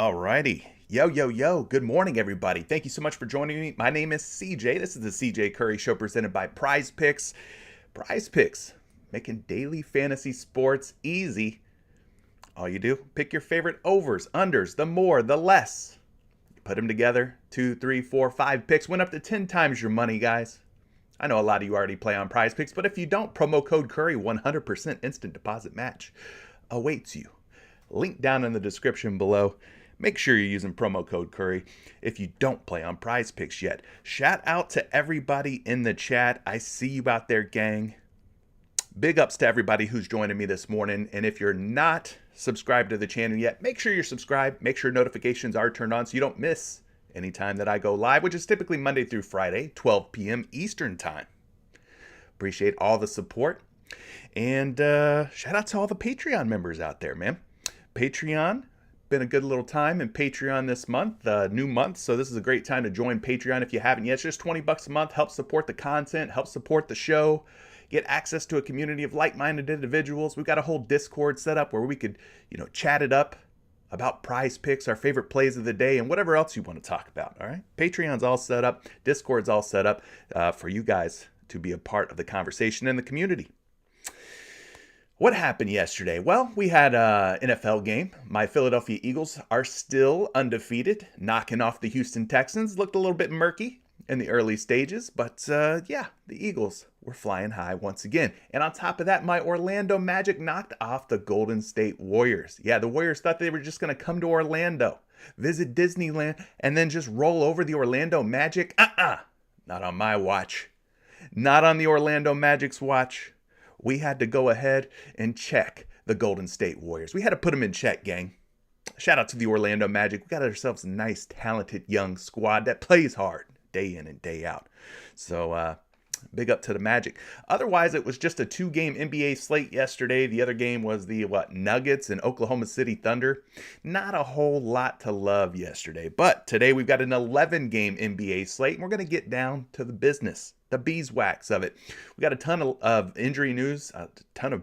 Alrighty. Yo. Good morning, everybody. Thank you so much for joining me. My name is CJ. This is the CJ Curry Show presented by PrizePicks. PrizePicks, making daily fantasy sports easy. All you do, pick your favorite overs, unders, the more, the less. You put them together, 2, 3, 4, 5 picks, win up to 10 times your money, guys. I know a lot of you already play on PrizePicks, but if you don't, promo code Curry, 100% instant deposit match awaits you. Link down in the description below. Make sure you're using promo code Curry if you don't play on PrizePicks yet. Shout out to everybody in the chat. I see you out there, gang. Big ups to everybody who's joining me this morning. And if you're not subscribed to the channel yet, make sure you're subscribed. Make sure notifications are turned on so you don't miss any time that I go live, which is typically Monday through Friday, 12 p.m. Eastern time. Appreciate all the support. And shout out to all the Patreon members out there, man. Patreon, been a good little time in Patreon this month, new month. So this is a great time to join Patreon if you haven't yet. It's just $20 a month. Help support the content, help support the show, get access to a community of like-minded individuals. We've got a whole Discord set up where we could, chat it up about prize picks, our favorite plays of the day, and whatever else you want to talk about. All right. Patreon's all set up. Discord's all set up for you guys to be a part of the conversation and the community. What happened yesterday? Well, we had an NFL game. My Philadelphia Eagles are still undefeated, knocking off the Houston Texans. Looked a little bit murky in the early stages, but the Eagles were flying high once again. And on top of that, my Orlando Magic knocked off the Golden State Warriors. Yeah, the Warriors thought they were just going to come to Orlando, visit Disneyland, and then just roll over the Orlando Magic. Not on my watch. Not on the Orlando Magic's watch. We had to go ahead and check the Golden State Warriors. We had to put them in check, gang. Shout out to the Orlando Magic. We got ourselves a nice, talented young squad that plays hard day in and day out. So big up to the Magic. Otherwise, it was just a 2-game NBA slate yesterday. The other game was the Nuggets and Oklahoma City Thunder. Not a whole lot to love yesterday. But today we've got an 11-game NBA slate, and we're going to get down to the business. The beeswax of it. We got a ton of injury news, a ton of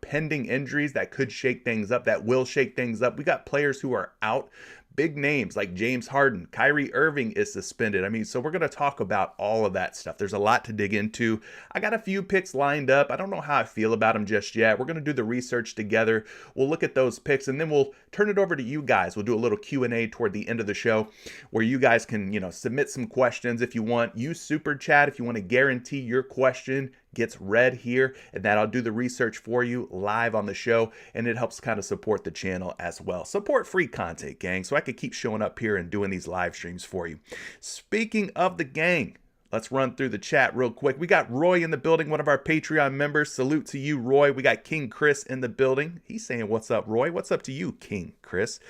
pending injuries that could shake things up, that will shake things up. We got players who are out. Big names like James Harden, Kyrie Irving is suspended. So we're going to talk about all of that stuff. There's a lot to dig into. I got a few picks lined up. I don't know how I feel about them just yet. We're going to do the research together. We'll look at those picks and then we'll turn it over to you guys. We'll do a little Q&A toward the end of the show where you guys can, submit some questions if you want. Use Super Chat if you want to guarantee your question gets read here, and that I'll do the research for you live on the show, and it helps kind of support the channel as well. Support free content, gang, so I could keep showing up here and doing these live streams for you. Speaking of the gang, let's run through the chat real quick. We got Roy in the building, one of our Patreon members. Salute to you, Roy. We got King Chris in the building. He's saying, what's up, Roy? What's up to you, King Chris?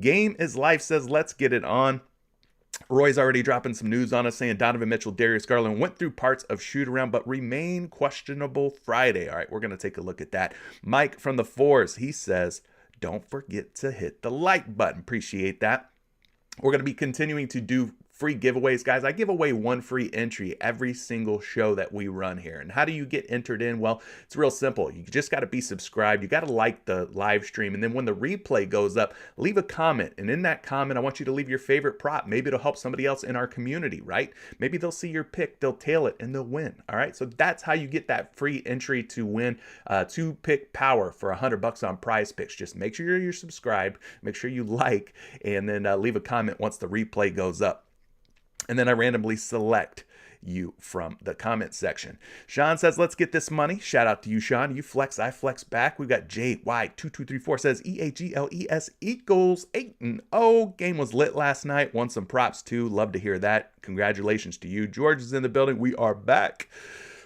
Game is Life says, let's get it on. Roy's already dropping some news on us saying Donovan Mitchell, Darius Garland went through parts of shoot around but remain questionable Friday. All right, we're going to take a look at that. Mike from the Fours, he says, don't forget to hit the like button. Appreciate that. We're going to be continuing to do free giveaways, guys. I give away one free entry every single show that we run here. And how do you get entered in? Well, it's real simple. You just got to be subscribed. You got to like the live stream. And then when the replay goes up, leave a comment. And in that comment, I want you to leave your favorite prop. Maybe it'll help somebody else in our community, right? Maybe they'll see your pick, they'll tail it, and they'll win. All right. So that's how you get that free entry to win 2-pick power for $100 on PrizePicks. Just make sure you're subscribed, make sure you like, and then leave a comment once the replay goes up. And then I randomly select you from the comment section. Sean says, let's get this money. Shout out to you, Sean. You flex, I flex back. We've got JY2234 says EAGLES equals 8-0. Game was lit last night. Won some props too. Love to hear that. Congratulations to you. George is in the building. We are back.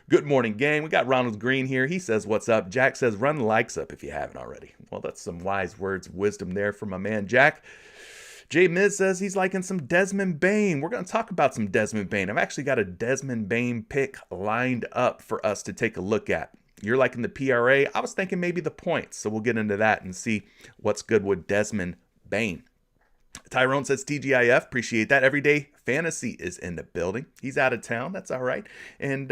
Good morning, gang. We got Ronald Green here. He says, what's up? Jack says, run the likes up if you haven't already. Well, that's some wise words of wisdom there from my man, Jack. J Miz says he's liking some Desmond Bane. We're going to talk about some Desmond Bane. I've actually got a Desmond Bane pick lined up for us to take a look at. You're liking the PRA. I was thinking maybe the points. So we'll get into that and see what's good with Desmond Bane. Tyrone says TGIF. Appreciate that. Everyday Fantasy is in the building. He's out of town. That's all right. And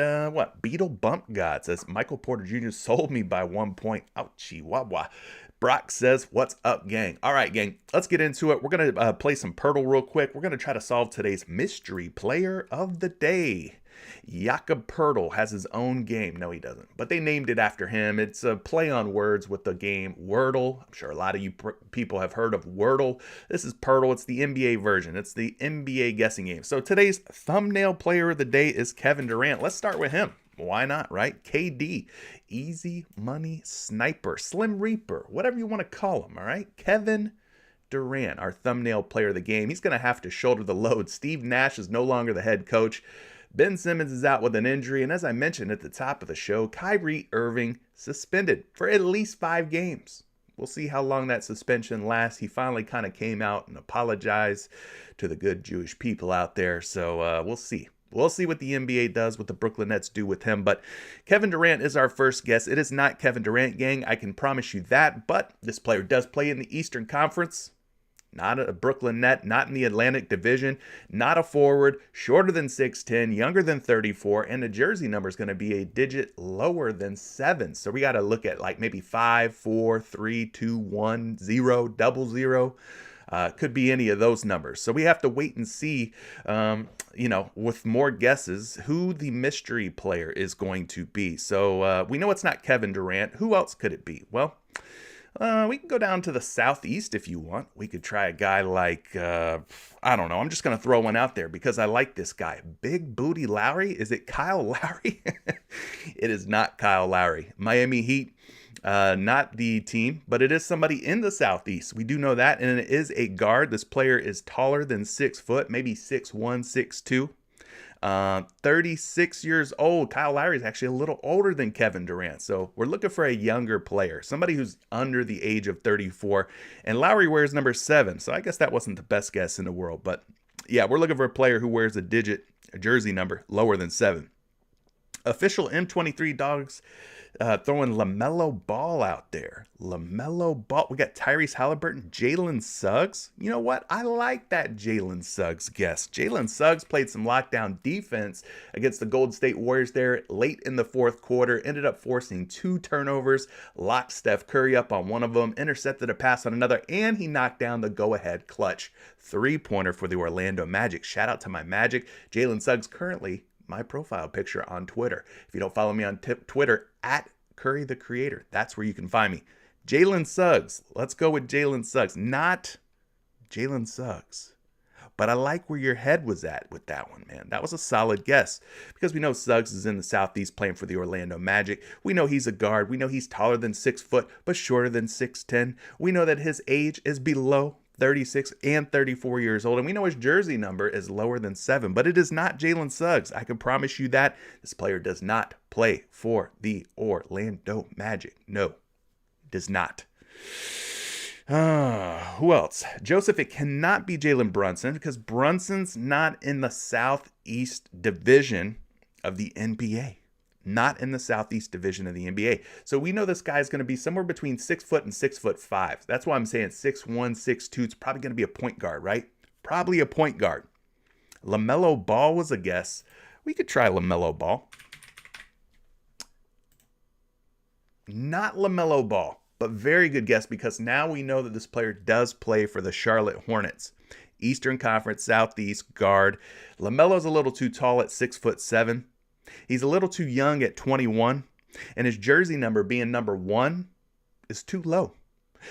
Beetle Bump God says Michael Porter Jr. sold me by 1 point. Ouchie, wah wah. Brock says, what's up, gang? All right, gang, let's get into it. We're going to play some Poeltl real quick. We're going to try to solve today's mystery player of the day. Jakob Poeltl has his own game. No, he doesn't. But they named it after him. It's a play on words with the game Wordle. I'm sure a lot of you people have heard of Wordle. This is Poeltl. It's the NBA version. It's the NBA guessing game. So today's thumbnail player of the day is Kevin Durant. Let's start with him. Why not, right? KD, easy money sniper, slim reaper, whatever you want to call him, all right? Kevin Durant, our thumbnail player of the game. He's going to have to shoulder the load. Steve Nash is no longer the head coach. Ben Simmons is out with an injury. And as I mentioned at the top of the show, Kyrie Irving suspended for at least 5 games. We'll see how long that suspension lasts. He finally kind of came out and apologized to the good Jewish people out there. So we'll see. We'll see what the NBA does, what the Brooklyn Nets do with him. But Kevin Durant is our first guess. It is not Kevin Durant, gang. I can promise you that. But this player does play in the Eastern Conference. Not a Brooklyn Net, not in the Atlantic Division, not a forward, shorter than 6'10", younger than 34, and the jersey number is going to be a digit lower than 7. So we got to look at like maybe 5, 4, 3, 2, 1, 0, 00. Could be any of those numbers. So we have to wait and see, with more guesses, who the mystery player is going to be. So we know it's not Kevin Durant. Who else could it be? Well, we can go down to the Southeast if you want. We could try a guy like, I don't know. I'm just going to throw one out there because I like this guy. Big Booty Lowry. Is it Kyle Lowry? It is not Kyle Lowry. Miami Heat. Not the team, but it is somebody in the Southeast. We do know that, and it is a guard. This player is taller than 6 foot, maybe 6'1", 6'2". 36 years old. Kyle Lowry is actually a little older than Kevin Durant, so we're looking for a younger player, somebody who's under the age of 34, and Lowry wears number 7, so I guess that wasn't the best guess in the world, but yeah, we're looking for a player who wears a jersey number lower than 7. Official M23 dogs throwing LaMelo Ball out there. LaMelo Ball. We got Tyrese Halliburton, Jalen Suggs. You know what? I like that Jalen Suggs guess. Jalen Suggs played some lockdown defense against the Golden State Warriors there late in the fourth quarter. Ended up forcing 2 turnovers. Locked Steph Curry up on one of them. Intercepted a pass on another. And he knocked down the go-ahead clutch 3-pointer for the Orlando Magic. Shout out to my Magic. Jalen Suggs currently my profile picture on Twitter. If you don't follow me on Twitter, at Curry the Creator, that's where you can find me. Jalen Suggs. Let's go with Jalen Suggs. Not Jalen Suggs. But I like where your head was at with that one, man. That was a solid guess because we know Suggs is in the Southeast playing for the Orlando Magic. We know he's a guard. We know he's taller than 6 foot, but shorter than 6'10". We know that his age is below 36 and 34 years old. And we know his jersey number is lower than 7, but it is not Jalen Suggs. I can promise you that. This player does not play for the Orlando Magic. No, does not. Who else? Joseph, it cannot be Jalen Brunson because Brunson's not in the Southeast Division of the NBA. Not in the Southeast Division of the NBA. So we know this guy is going to be somewhere between 6 foot and 6'5". That's why I'm saying 6'1", 6'2". It's probably going to be a point guard, right? Probably a point guard. LaMelo Ball was a guess. We could try LaMelo Ball. Not LaMelo Ball, but very good guess because now we know that this player does play for the Charlotte Hornets. Eastern Conference, Southeast guard. LaMelo's a little too tall at 6'7". He's a little too young at 21, and his jersey number being number 1 is too low.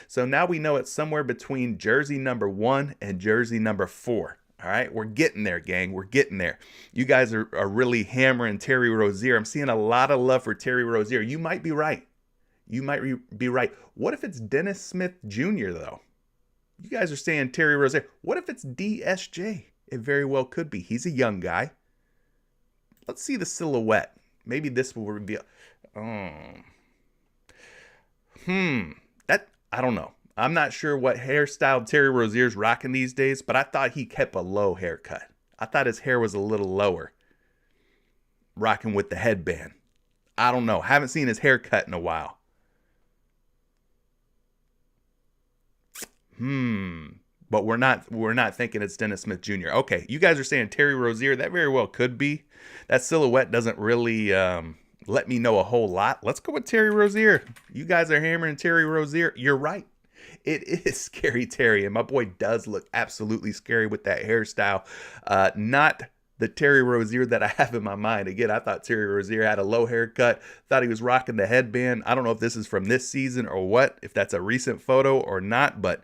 So now we know it's somewhere between jersey number 1 and jersey number 4. All right, we're getting there, gang. We're getting there. You guys are really hammering Terry Rozier. I'm seeing a lot of love for Terry Rozier. You might be right. You might be right. What if it's Dennis Smith Jr., though? You guys are saying Terry Rozier. What if it's DSJ? It very well could be. He's a young guy. Let's see the silhouette. Maybe this will reveal. That I don't know. I'm not sure what hairstyle Terry Rozier's rocking these days, but I thought he kept a low haircut. I thought his hair was a little lower. Rocking with the headband. I don't know. Haven't seen his haircut in a while. But we're not thinking it's Dennis Smith Jr. Okay, you guys are saying Terry Rozier. That very well could be. That silhouette doesn't really let me know a whole lot. Let's go with Terry Rozier. You guys are hammering Terry Rozier. You're right. It is Scary Terry, and my boy does look absolutely scary with that hairstyle. Not the Terry Rozier that I have in my mind. Again, I thought Terry Rozier had a low haircut, thought he was rocking the headband. I don't know if this is from this season or what, if that's a recent photo or not, but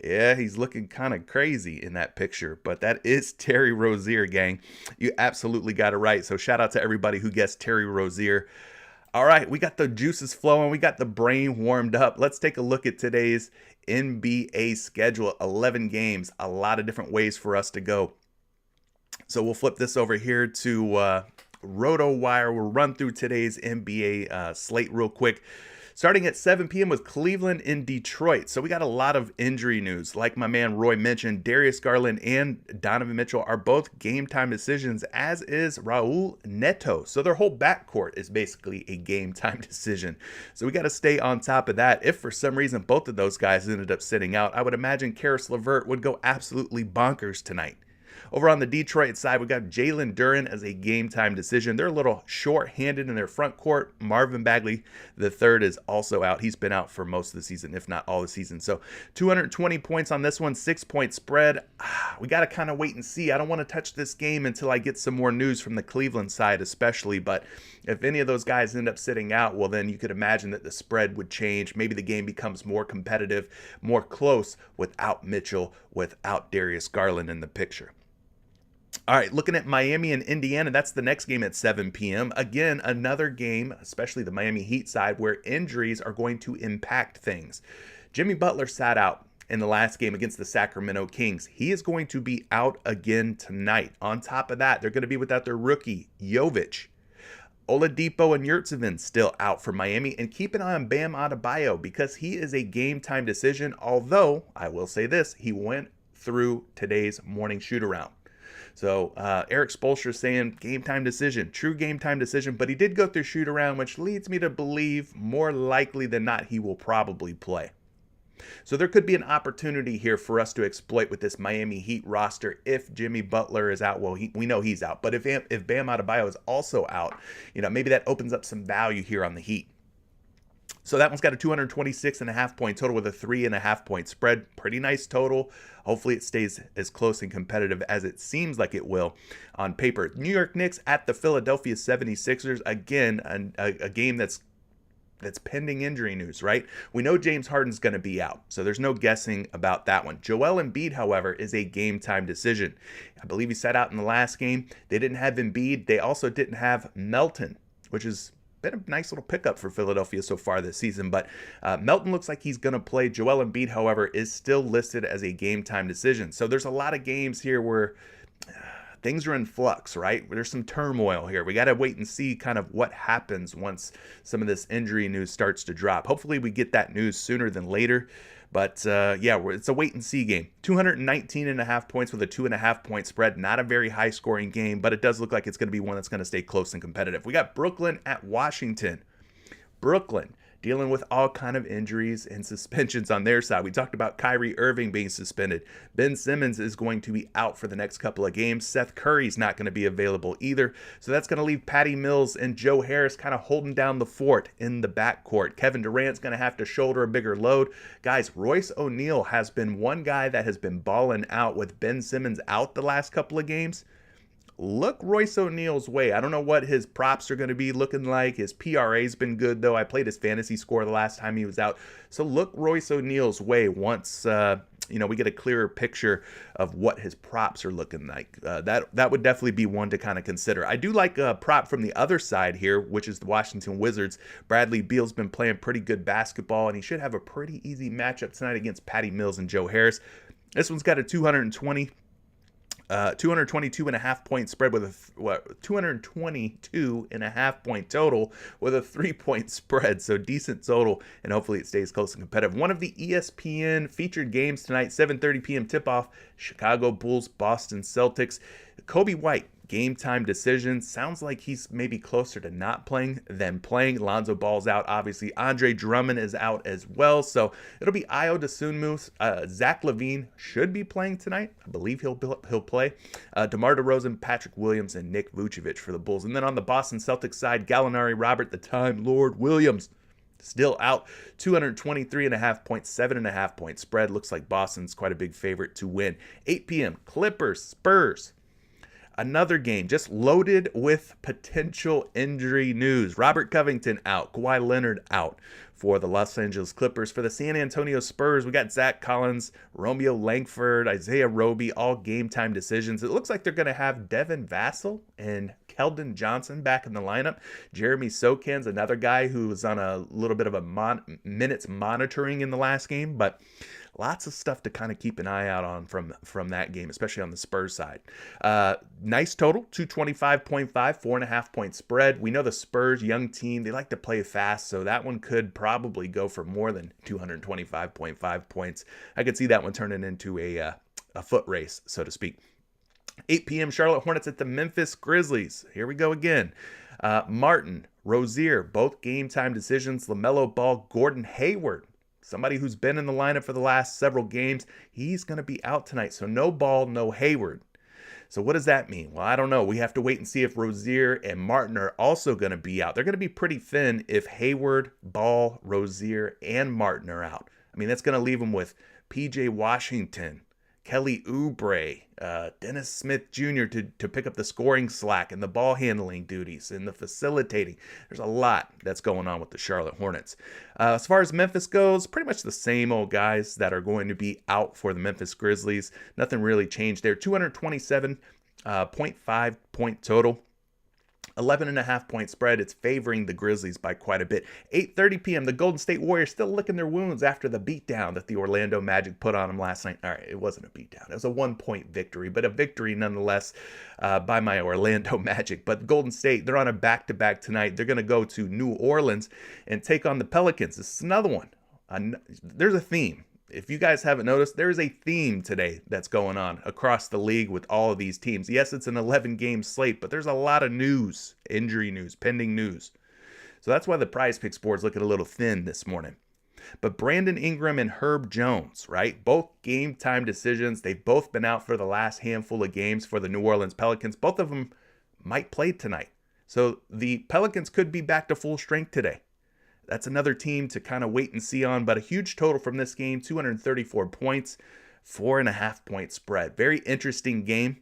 yeah, he's looking kind of crazy in that picture. But that is Terry Rozier, gang. You absolutely got it right. So shout out to everybody who guessed Terry Rozier. All right, we got the juices flowing. We got the brain warmed up. Let's take a look at today's NBA schedule. 11 games, a lot of different ways for us to go. So we'll flip this over here to RotoWire. We'll run through today's NBA slate real quick. Starting at 7 p.m. with Cleveland in Detroit. So we got a lot of injury news. Like my man Roy mentioned, Darius Garland and Donovan Mitchell are both game time decisions, as is Raul Neto. So their whole backcourt is basically a game time decision. So we got to stay on top of that. If for some reason both of those guys ended up sitting out, I would imagine Karis LeVert would go absolutely bonkers tonight. Over on the Detroit side, we got Jalen Duren as a game-time decision. They're a little short-handed in their front court. Marvin Bagley III is also out. He's been out for most of the season, if not all the season. So 220 points on this one, 6-point spread. We got to kind of wait and see. I don't want to touch this game until I get some more news from the Cleveland side especially. But if any of those guys end up sitting out, well, then you could imagine that the spread would change. Maybe the game becomes more competitive, more close without Mitchell, without Darius Garland in the picture. All right, looking at Miami and Indiana, that's the next game at 7 p.m. Again, another game, especially the Miami Heat side, where injuries are going to impact things. Jimmy Butler sat out in the last game against the Sacramento Kings. He is going to be out again tonight. On top of that, they're going to be without their rookie, Jovic. Oladipo and Yurtseven still out for Miami. And keep an eye on Bam Adebayo because he is a game-time decision, although, I will say this, he went through today's morning shoot-around. So Eric Spoelstra saying game time decision, true game time decision, but he did go through shoot around, which leads me to believe more likely than not he will probably play. So there could be an opportunity here for us to exploit with this Miami Heat roster if Jimmy Butler is out. Well, we know he's out, but if Bam Adebayo is also out, maybe that opens up some value here on the Heat. So that one's got a 226.5 point total with a 3.5 point spread. Pretty nice total. Hopefully it stays as close and competitive as it seems like it will on paper. New York Knicks at the Philadelphia 76ers. Again, a game that's pending injury news, right? We know James Harden's going to be out, so there's no guessing about that one. Joel Embiid, however, is a game time decision. I believe he sat out in the last game. They didn't have Embiid. They also didn't have Melton, which is been a nice little pickup for Philadelphia so far this season, but Melton looks like he's going to play. Joel Embiid, however, is still listed as a game time decision. So there's a lot of games here where things are in flux, right? There's some turmoil here. We got to wait and see kind of what happens once some of this injury news starts to drop. Hopefully we get that news sooner than later. But it's a wait and see game. 219.5 points with a 2.5 point spread. Not a very high scoring game, but it does look like it's going to be one that's going to stay close and competitive. We got Brooklyn at Washington. Brooklyn dealing with all kind of injuries and suspensions on their side. We talked about Kyrie Irving being suspended. Ben Simmons is going to be out for the next couple of games. Seth Curry's not going to be available either. So that's going to leave Patty Mills and Joe Harris kind of holding down the fort in the backcourt. Kevin Durant's going to have to shoulder a bigger load. Guys, Royce O'Neal has been one guy that has been balling out with Ben Simmons out the last couple of games. Look Royce O'Neal's way. I don't know what his props are going to be looking like. His PRA's been good, though. I played his fantasy score the last time he was out. So look Royce O'Neal's way once, we get a clearer picture of what his props are looking like. That would definitely be one to kind of consider. I do like a prop from the other side here, which is the Washington Wizards. Bradley Beal's been playing pretty good basketball, and he should have a pretty easy matchup tonight against Patty Mills and Joe Harris. This one's got a 222.5 point spread with a 222.5 point total with a 3-point spread. So decent total, and hopefully it stays close and competitive. One of the ESPN featured games tonight, 7:30 p.m. tip-off, Chicago Bulls, Boston Celtics. Kobe White game time decision. Sounds like he's maybe closer to not playing than playing. Lonzo Ball's out, obviously. Andre Drummond is out as well. So it'll be Ayo Dosunmu. Zach LaVine should be playing tonight. I believe he'll play. DeMar DeRozan, Patrick Williams, and Nick Vucevic for the Bulls. And then on the Boston Celtics side, Gallinari, Robert the Time Lord Williams. Still out, 223.5 points, 7.5 point spread. Looks like Boston's quite a big favorite to win. 8 p.m., Clippers, Spurs. Another game just loaded with potential injury news. Robert Covington out, Kawhi Leonard out for the Los Angeles Clippers. For the San Antonio Spurs, we got Zach Collins, Romeo Langford, Isaiah Roby, all game time decisions. It looks like they're going to have Devin Vassell and Keldon Johnson back in the lineup. Jeremy Sochan's another guy who was on a little bit of a minutes monitoring in the last game, but lots of stuff to kind of keep an eye out on from that game, especially on the Spurs side. Nice total, 225.5, 4.5 point spread. We know the Spurs, young team, they like to play fast, so that one could probably go for more than 225.5 points. I could see that one turning into a foot race, so to speak. 8 p.m. Charlotte Hornets at the Memphis Grizzlies. Here we go again. Martin, Rozier, both game time decisions. LaMelo Ball, Gordon Hayward, somebody who's been in the lineup for the last several games. He's going to be out tonight. So no Ball, no Hayward. So what does that mean? Well, I don't know. We have to wait and see if Rozier and Martin are also going to be out. They're going to be pretty thin if Hayward, Ball, Rozier, and Martin are out. I mean, that's going to leave them with P.J. Washington, Kelly Oubre, Dennis Smith Jr. to pick up the scoring slack and the ball handling duties and the facilitating. There's a lot that's going on with the Charlotte Hornets. As far as Memphis goes, pretty much the same old guys that are going to be out for the Memphis Grizzlies. Nothing really changed there. 227.5 point total. 11.5 point spread. It's favoring the Grizzlies by quite a bit. 8:30 p.m. The Golden State Warriors still licking their wounds after the beatdown that the Orlando Magic put on them last night. All right, it wasn't a beatdown. It was a 1-point victory, but a victory nonetheless by my Orlando Magic. But Golden State, they're on a back-to-back tonight. They're going to go to New Orleans and take on the Pelicans. This is another one. There's a theme. If you guys haven't noticed, there is a theme today that's going on across the league with all of these teams. Yes, it's an 11-game slate, but there's a lot of news, injury news, pending news. So that's why the PrizePicks board's looking a little thin this morning. But Brandon Ingram and Herb Jones, right? Both game time decisions. They've both been out for the last handful of games for the New Orleans Pelicans. Both of them might play tonight. So the Pelicans could be back to full strength today. That's another team to kind of wait and see on, but a huge total from this game, 234 points, 4.5 point spread. Very interesting game,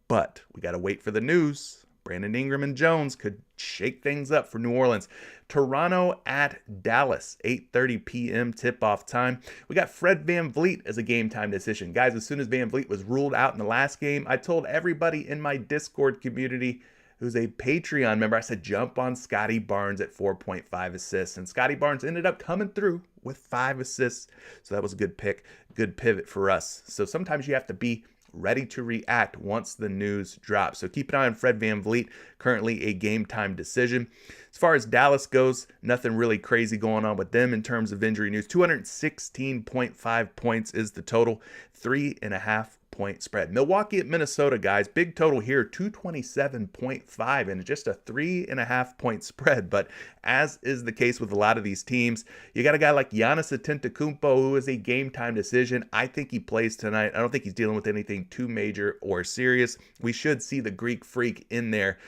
but we got to wait for the news. Brandon Ingram and Jones could shake things up for New Orleans. Toronto at Dallas, 8:30 p.m. tip-off time. We got Fred VanVleet as a game time decision. Guys, as soon as VanVleet was ruled out in the last game, I told everybody in my Discord community who's a Patreon member, I said, jump on Scotty Barnes at 4.5 assists. And Scotty Barnes ended up coming through with 5 assists. So that was a good pick, good pivot for us. So sometimes you have to be ready to react once the news drops. So keep an eye on Fred VanVleet, currently a game time decision. As far as Dallas goes, nothing really crazy going on with them in terms of injury news. 216.5 points is the total, 3.5 point spread. Milwaukee at Minnesota, guys, big total here, 227.5, and just a 3.5 point spread. But as is the case with a lot of these teams, you got a guy like Giannis Antetokounmpo, who is a game time decision. I think he plays tonight. I don't think he's dealing with anything too major or serious. We should see the Greek Freak in there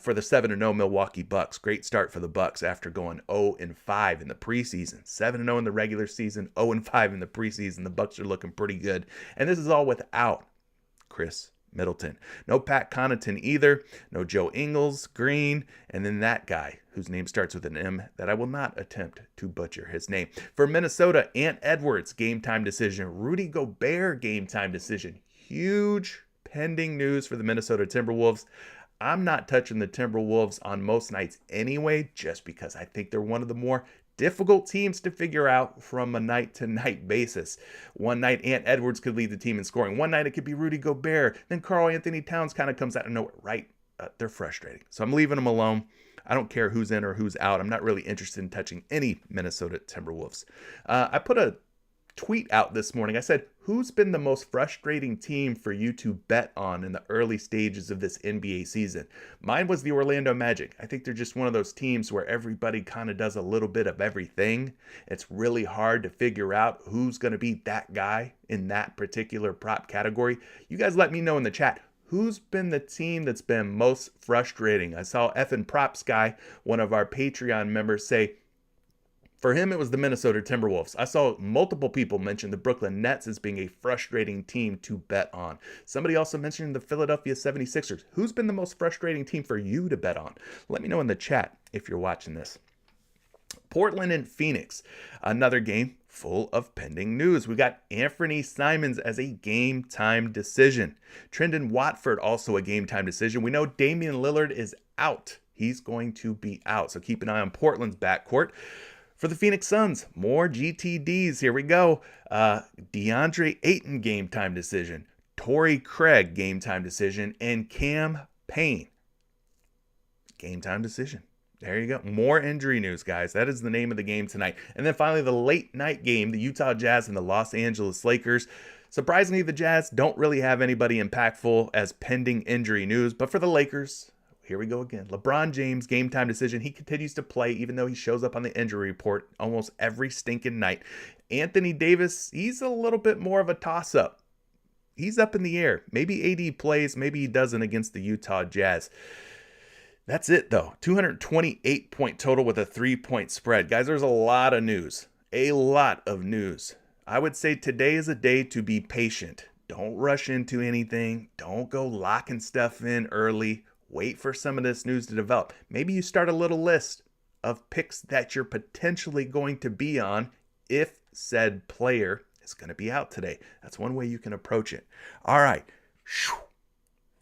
for the 7-0 Milwaukee Bucks. Great start for the Bucks after going 0-5 in the preseason. 7-0 in the regular season, 0-5 in the preseason. The Bucks are looking pretty good. And this is all without Chris Middleton. No Pat Connaughton either. No Joe Ingles, Green, and then that guy whose name starts with an M that I will not attempt to butcher his name. For Minnesota, Ant Edwards, game time decision. Rudy Gobert, game time decision. Huge pending news for the Minnesota Timberwolves. I'm not touching the Timberwolves on most nights anyway, just because I think they're one of the more difficult teams to figure out from a night-to-night basis. One night, Ant Edwards could lead the team in scoring. One night, it could be Rudy Gobert. Then Karl Anthony Towns kind of comes out of nowhere. Right? They're frustrating. So I'm leaving them alone. I don't care who's in or who's out. I'm not really interested in touching any Minnesota Timberwolves. I put a tweet out this morning. I said, who's been the most frustrating team for you to bet on in the early stages of this NBA season? Mine was the Orlando Magic. I think they're just one of those teams where everybody kind of does a little bit of everything. It's really hard to figure out who's going to be that guy in that particular prop category. You guys let me know in the chat. Who's been the team that's been most frustrating? I saw Effin' Props Guy, one of our Patreon members, say, for him, it was the Minnesota Timberwolves. I saw multiple people mention the Brooklyn Nets as being a frustrating team to bet on. Somebody also mentioned the Philadelphia 76ers. Who's been the most frustrating team for you to bet on? Let me know in the chat if you're watching this. Portland and Phoenix, another game full of pending news. We got Anthony Simons as a game time decision. Trendon Watford also a game time decision. We know Damian Lillard is out. He's going to be out. So keep an eye on Portland's backcourt. For the Phoenix Suns, more GTDs. Here we go. DeAndre Ayton game time decision. Torrey Craig game time decision. And Cam Payne game time decision. There you go. More injury news, guys. That is the name of the game tonight. And then finally, the late night game, the Utah Jazz and the Los Angeles Lakers. Surprisingly, the Jazz don't really have anybody impactful as pending injury news. But for the Lakers, here we go again. LeBron James, game time decision. He continues to play even though he shows up on the injury report almost every stinking night. Anthony Davis, he's a little bit more of a toss-up. He's up in the air. Maybe AD plays, maybe he doesn't against the Utah Jazz. That's it, though. 228-point total with a 3-point spread. Guys, there's a lot of news. A lot of news. I would say today is a day to be patient. Don't rush into anything. Don't go locking stuff in early. Wait for some of this news to develop. Maybe you start a little list of picks that you're potentially going to be on if said player is going to be out today. That's one way you can approach it. All right.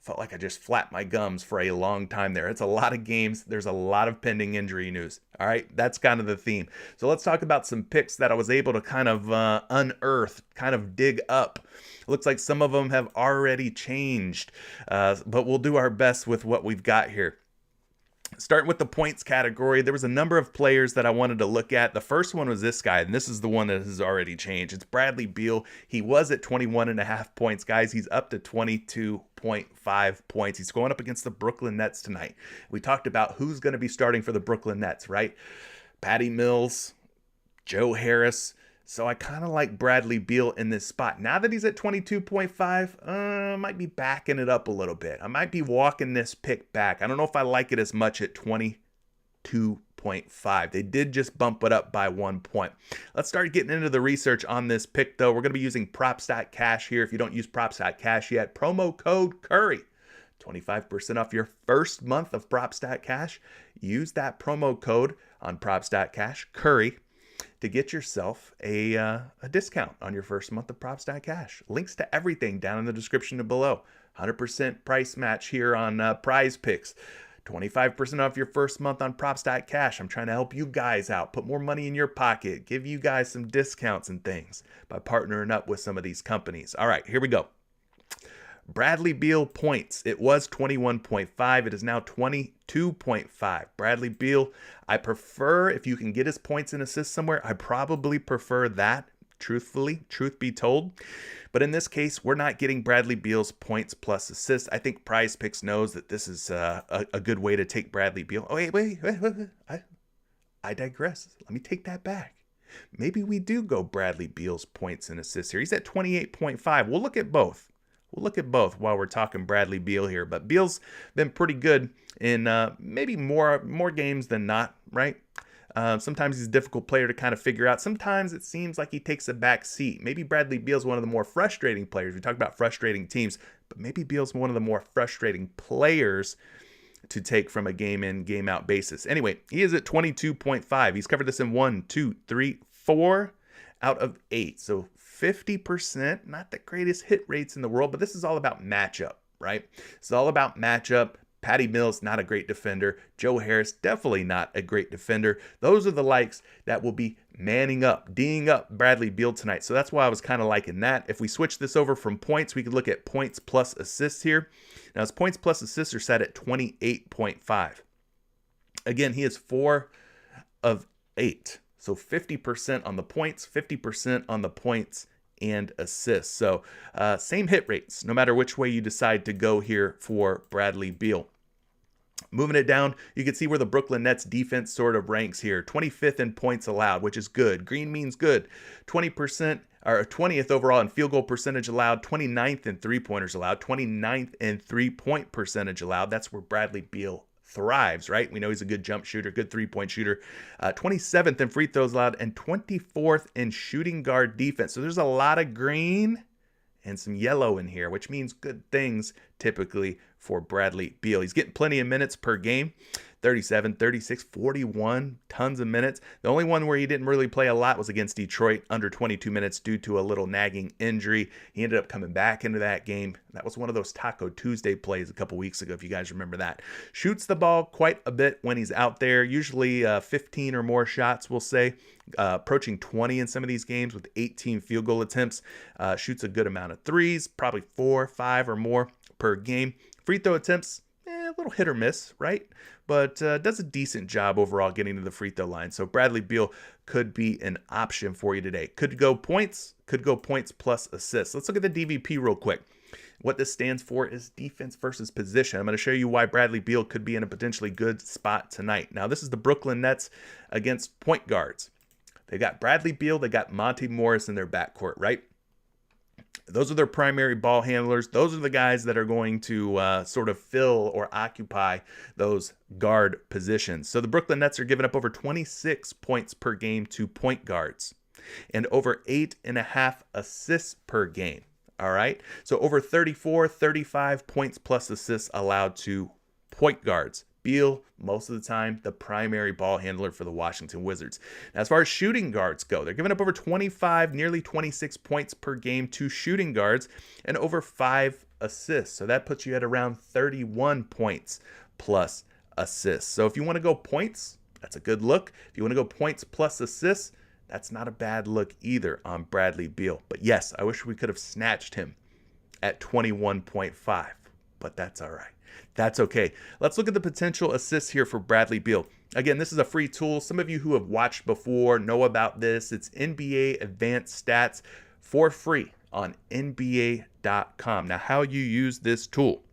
Felt like I just flapped my gums for a long time there. It's a lot of games. There's a lot of pending injury news. All right, that's kind of the theme. So let's talk about some picks that I was able to kind of unearth, kind of dig up. Looks like some of them have already changed, but we'll do our best with what we've got here. Starting with the points category, there was a number of players that I wanted to look at. The first one was this guy, and this is the one that has already changed. It's Bradley Beal. He was at 21.5 points, guys. He's up to 22.5 points. He's going up against the Brooklyn Nets tonight. We talked about who's going to be starting for the Brooklyn Nets, right? Patty Mills, Joe Harris. So I kind of like Bradley Beal in this spot. Now that he's at 22.5, I might be backing it up a little bit. I might be walking this pick back. I don't know if I like it as much at 22.5. They did just bump it up by 1 point. Let's start getting into the research on this pick, though. We're going to be using Props.Cash here. If you don't use Props.Cash yet, promo code Curry. 25% off your first month of Props.Cash. Use that promo code on Props.Cash, Curry, to get yourself a discount on your first month of Props.Cash. Links to everything down in the description below. 100% price match here on PrizePicks. 25% off your first month on Props.Cash. I'm trying to help you guys out, put more money in your pocket, give you guys some discounts and things by partnering up with some of these companies. All right, here we go. Bradley Beal points. It was 21.5. It is now 22.5. Bradley Beal, I prefer, if you can get his points and assists somewhere, I probably prefer that, truthfully, truth be told. But in this case, we're not getting Bradley Beal's points plus assists. I think PrizePicks knows that this is a good way to take Bradley Beal. Oh, wait. I digress. Let me take that back. Maybe we do go Bradley Beal's points and assists here. He's at 28.5. We'll look at both. We'll look at both while we're talking Bradley Beal here. But Beal's been pretty good in maybe more games than not, right? Sometimes he's a difficult player to kind of figure out. Sometimes it seems like he takes a back seat. Maybe Bradley Beal's one of the more frustrating players. We talk about frustrating teams, but maybe Beal's one of the more frustrating players to take from a game in, game out basis. Anyway, he is at 22.5. He's covered this in 1, 2, 3, 4 out of 8. So 50%, not the greatest hit rates in the world, but this is all about matchup, right? It's all about matchup. Patty Mills, not a great defender. Joe Harris, definitely not a great defender. Those are the likes that will be manning up, D'ing up Bradley Beal tonight. So that's why I was kind of liking that. If we switch this over from points, we could look at points plus assists here. Now his points plus assists are set at 28.5. Again, he is 4 of 8. So 50% on the points, 50% on the points and assists. So same hit rates, no matter which way you decide to go here for Bradley Beal. Moving it down, you can see where the Brooklyn Nets defense sort of ranks here. 25th in points allowed, which is good. Green means good. 20% or 20th overall in field goal percentage allowed, 29th in three-pointers allowed, 29th in three-point percentage allowed. That's where Bradley Beal thrives, right? We know he's a good jump shooter, good three-point shooter. 27th in free throws allowed, and 24th in shooting guard defense. So there's a lot of green and some yellow in here, which means good things typically for Bradley Beal. He's getting plenty of minutes per game. 37, 36, 41, tons of minutes. The only one where he didn't really play a lot was against Detroit, under 22 minutes due to a little nagging injury. He ended up coming back into that game. That was one of those Taco Tuesday plays a couple weeks ago, if you guys remember that. Shoots the ball quite a bit when he's out there, usually 15 or more shots, we'll say. Approaching 20 in some of these games with 18 field goal attempts. Shoots a good amount of threes, probably 4, 5 or more per game. Free throw attempts, a little hit or miss, right? But does a decent job overall getting to the free throw line. So Bradley Beal could be an option for you today. Could go points plus assists. Let's look at the DVP real quick. What this stands for is defense versus position. I'm going to show you why Bradley Beal could be in a potentially good spot tonight. Now, this is the Brooklyn Nets against point guards. They got Bradley Beal, they got Monty Morris in their backcourt, right? Those are their primary ball handlers. Those are the guys that are going to sort of fill or occupy those guard positions. So the Brooklyn Nets are giving up over 26 points per game to point guards and over 8.5 assists per game. All right. So over 34, 35 points plus assists allowed to point guards. Beal, most of the time, the primary ball handler for the Washington Wizards. Now, as far as shooting guards go, they're giving up over 25, nearly 26 points per game to shooting guards and over 5 assists. So that puts you at around 31 points plus assists. So if you want to go points, that's a good look. If you want to go points plus assists, that's not a bad look either on Bradley Beal. But yes, I wish we could have snatched him at 21.5, but that's all right. That's okay. Let's look at the potential assists here for Bradley Beal. Again, this is a free tool. Some of you who have watched before know about this. It's NBA Advanced Stats for free on NBA.com. Now, how you use this tool.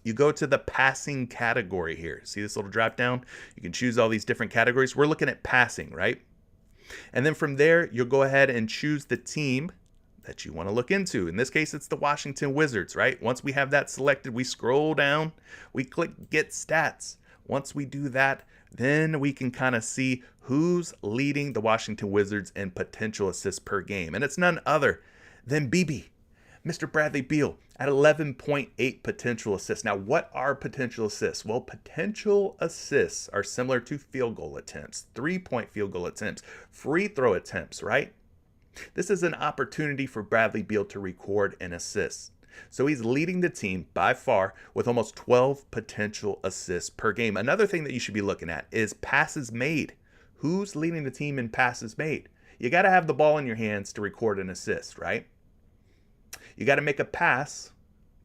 You go to the passing category here. See this little drop down? You can choose all these different categories. We're looking at passing, right? And then from there, you'll go ahead and choose the team that you want to look into. In this case, it's the Washington Wizards, right? Once we have that selected, we scroll down, we click Get Stats. Once we do that, then we can kind of see who's leading the Washington Wizards in potential assists per game. And it's none other than BB, Mr. Bradley Beal, at 11.8 potential assists. Now, what are potential assists? Well, potential assists are similar to field goal attempts, 3-point field goal attempts, free throw attempts, right? This is an opportunity for Bradley Beal to record an assist. So he's leading the team by far with almost 12 potential assists per game. Another thing that you should be looking at is passes made. Who's leading the team in passes made? You got to have the ball in your hands to record an assist, right? You got to make a pass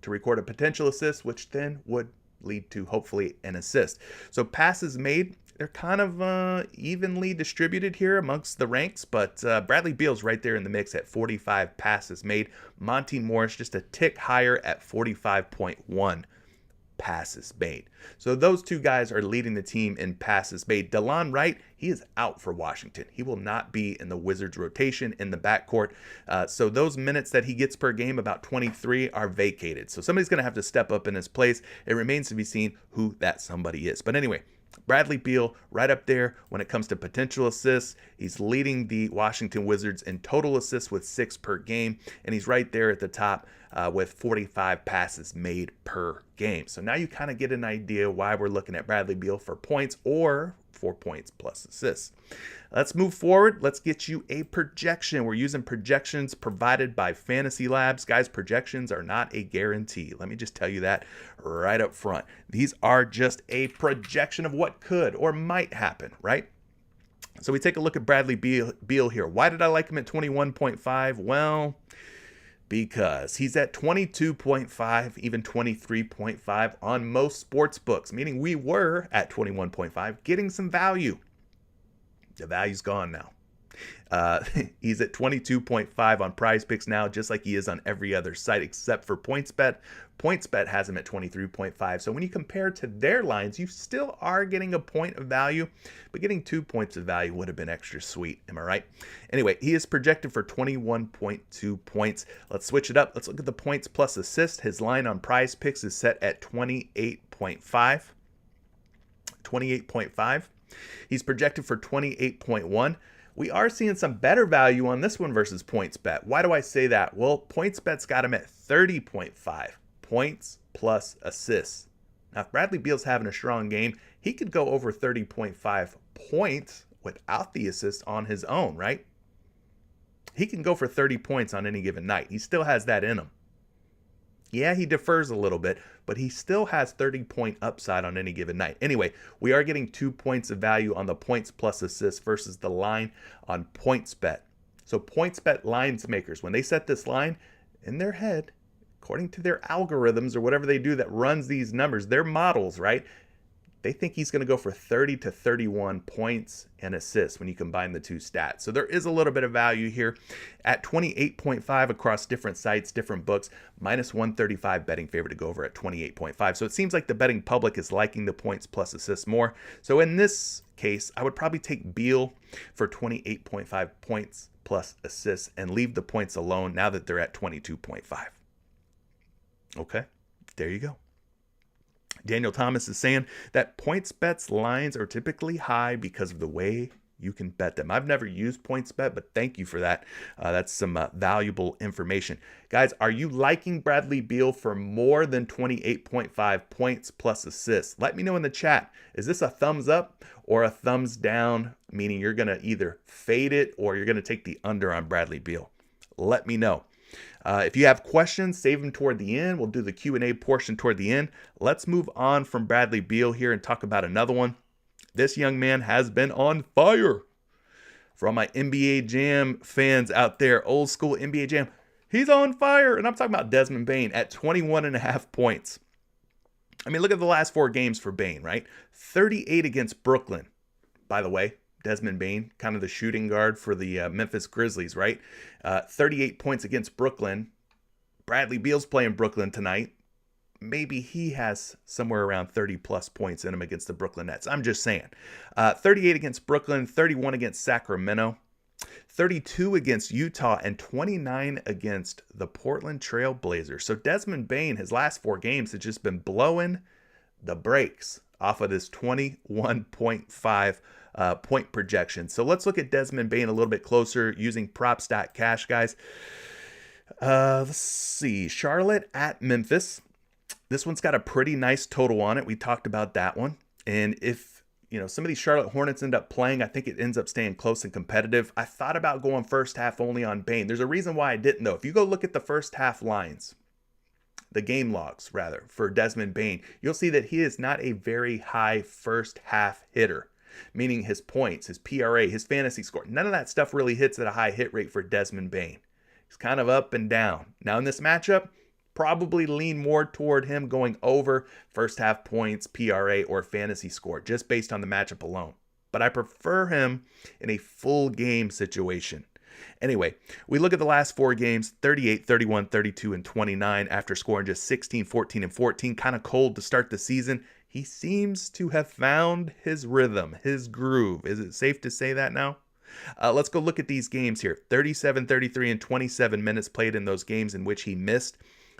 to record a potential assist, which then would lead to hopefully an assist. So passes made, they're kind of evenly distributed here amongst the ranks, but Bradley Beal's right there in the mix at 45 passes made. Monty Morris just a tick higher at 45.1 passes made. So those two guys are leading the team in passes made. DeLon Wright, he is out for Washington. He will not be in the Wizards rotation in the backcourt. So those minutes that he gets per game, about 23, are vacated. So somebody's going to have to step up in his place. It remains to be seen who that somebody is. But anyway, Bradley Beal right up there when it comes to potential assists. He's leading the Washington Wizards in total assists with 6 per game, and he's right there at the top with 45 passes made per game. So now you kind of get an idea why we're looking at Bradley Beal for points or 4 points plus assists. Let's move forward. Let's get you a projection. We're using projections provided by Fantasy Labs. Guys, projections are not a guarantee. Let me just tell you that right up front. These are just a projection of what could or might happen, right? So we take a look at Bradley Beal here. Why did I like him at 21.5? Well, because he's at 22.5, even 23.5 on most sports books, meaning we were at 21.5 getting some value. The value's gone now. He's at 22.5 on PrizePicks now, just like he is on every other site except for PointsBet. PointsBet has him at 23.5. So when you compare to their lines, you still are getting a point of value, but getting 2 points of value would have been extra sweet. Am I right? Anyway, he is projected for 21.2 points. Let's switch it up. Let's look at the points plus assist. His line on PrizePicks is set at 28.5. 28.5. He's projected for 28.1. We are seeing some better value on this one versus PointsBet. Why do I say that? Well, PointsBet's got him at 30.5 points plus assists. Now, if Bradley Beal's having a strong game, he could go over 30.5 points without the assist on his own, right? He can go for 30 points on any given night. He still has that in him. Yeah, he differs a little bit, but he still has 30-point upside on any given night. Anyway, we are getting 2 points of value on the points plus assists versus the line on PointsBet. So PointsBet lines makers, when they set this line in their head, according to their algorithms or whatever they do that runs these numbers, their models, right? They think he's going to go for 30 to 31 points and assists when you combine the two stats. So there is a little bit of value here at 28.5 across different sites, different books, minus 135 betting favorite to go over at 28.5. So it seems like the betting public is liking the points plus assists more. So in this case, I would probably take Beal for 28.5 points plus assists and leave the points alone now that they're at 22.5. Okay, there you go. Daniel Thomas is saying that PointsBet's lines are typically high because of the way you can bet them. I've never used PointsBet, but thank you for that. That's some valuable information. Guys, are you liking Bradley Beal for more than 28.5 points plus assists? Let me know in the chat. Is this a thumbs up or a thumbs down, meaning you're going to either fade it or you're going to take the under on Bradley Beal? Let me know. If you have questions, save them toward the end. We'll do the Q&A portion toward the end. Let's move on from Bradley Beal here and talk about another one. This young man has been on fire. For all my NBA Jam fans out there, old school NBA Jam, he's on fire. And I'm talking about Desmond Bane at 21.5 points. I mean, look at the last 4 games for Bane, right? 38 against Brooklyn, by the way. Desmond Bane, kind of the shooting guard for the Memphis Grizzlies, right? 38 points against Brooklyn. Bradley Beal's playing Brooklyn tonight. Maybe he has somewhere around 30-plus points in him against the Brooklyn Nets. I'm just saying. 38 against Brooklyn, 31 against Sacramento, 32 against Utah, and 29 against the Portland Trail Blazers. So Desmond Bane, his last 4 games, has just been blowing the brakes off of this 21.5 point projection. So let's look at Desmond Bane a little bit closer using Props.Cash, guys. Let's see. Charlotte at Memphis. This one's got a pretty nice total on it. We talked about that one. And if some of these Charlotte Hornets end up playing, I think it ends up staying close and competitive. I thought about going first half only on Bane. There's a reason why I didn't, though. If you go look at the first half lines, the game logs, rather, for Desmond Bane, you'll see that he is not a very high first half hitter, meaning his points, his PRA, his fantasy score. None of that stuff really hits at a high hit rate for Desmond Bane. He's kind of up and down. Now in this matchup, probably lean more toward him going over first half points, PRA, or fantasy score, just based on the matchup alone. But I prefer him in a full game situation. Anyway, we look at the last 4 games, 38, 31, 32, and 29 after scoring just 16, 14, and 14. Kind of cold to start the season. He seems to have found his rhythm, his groove. Is it safe to say that now? Let's go look at these games here. 37, 33, and 27 minutes played in those games in which he missed.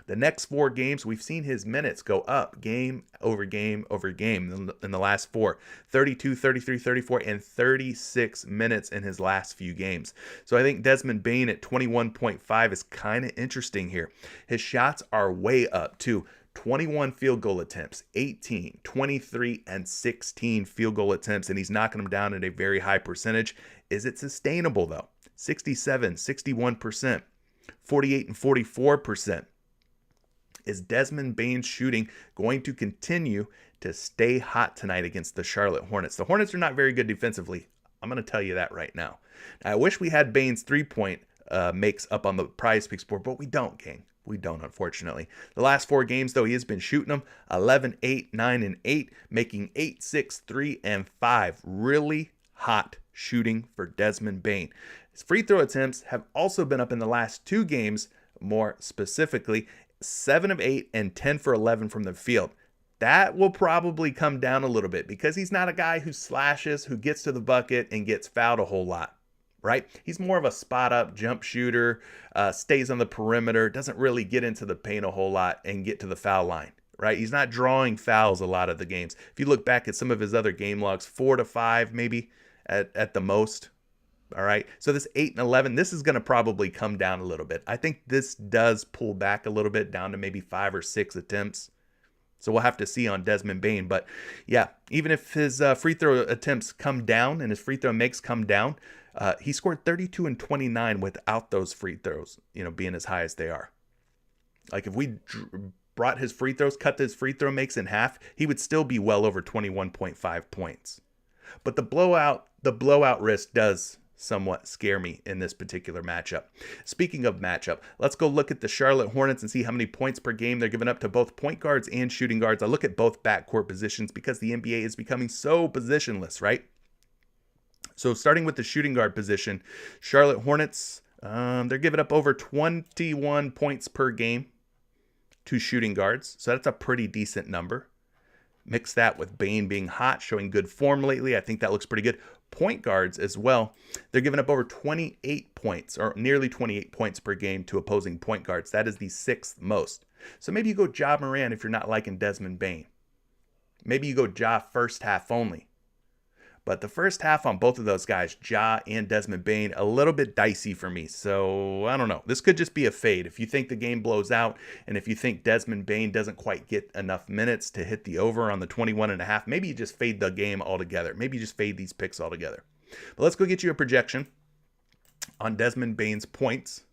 The next 4 games, we've seen his minutes go up game over game over game in the last 4. 32, 33, 34, and 36 minutes in his last few games. So I think Desmond Bane at 21.5 is kind of interesting here. His shots are way up too. 21 field goal attempts, 18, 23, and 16 field goal attempts, and he's knocking them down at a very high percentage. Is it sustainable, though? 67, 61%, 48, and 44%. Is Desmond Bane's shooting going to continue to stay hot tonight against the Charlotte Hornets? The Hornets are not very good defensively. I'm going to tell you that right now. I wish we had Bane's 3-point makes up on the PrizePicks board, but we don't, gang. We don't, unfortunately. The last 4 games, though, he has been shooting them 11, 8, 9, and 8, making 8, 6, 3, and 5. Really hot shooting for Desmond Bane. His free throw attempts have also been up in the last 2 games, more specifically 7 of 8 and 10 for 11 from the field. That will probably come down a little bit because he's not a guy who slashes, who gets to the bucket and gets fouled a whole lot, right? He's more of a spot up jump shooter, stays on the perimeter, doesn't really get into the paint a whole lot and get to the foul line, right? He's not drawing fouls a lot of the games. If you look back at some of his other game logs, 4 to 5 maybe at the most. All right. So this 8 and 11, this is going to probably come down a little bit. I think this does pull back a little bit down to maybe 5 or 6 attempts. So we'll have to see on Desmond Bane. But yeah, even if his free throw attempts come down and his free throw makes come down, he scored 32 and 29 without those free throws, being as high as they are. Like if we brought his free throws, cut his free throw makes in half, he would still be well over 21.5 points. But the blowout risk does somewhat scare me in this particular matchup. Speaking of matchup, let's go look at the Charlotte Hornets and see how many points per game they're giving up to both point guards and shooting guards. I look at both backcourt positions because the NBA is becoming so positionless, right? So starting with the shooting guard position, Charlotte Hornets, they're giving up over 21 points per game to shooting guards. So that's a pretty decent number. Mix that with Bane being hot, showing good form lately. I think that looks pretty good. Point guards as well. They're giving up over 28 points or nearly 28 points per game to opposing point guards. That is the 6th most. So maybe you go Ja Morant if you're not liking Desmond Bane. Maybe you go Ja first half only. But the first half on both of those guys, Ja and Desmond Bane, a little bit dicey for me. So I don't know. This could just be a fade. If you think the game blows out and if you think Desmond Bane doesn't quite get enough minutes to hit the over on the 21.5, maybe you just fade the game altogether. Maybe you just fade these picks altogether. But let's go get you a projection on Desmond Bane's points.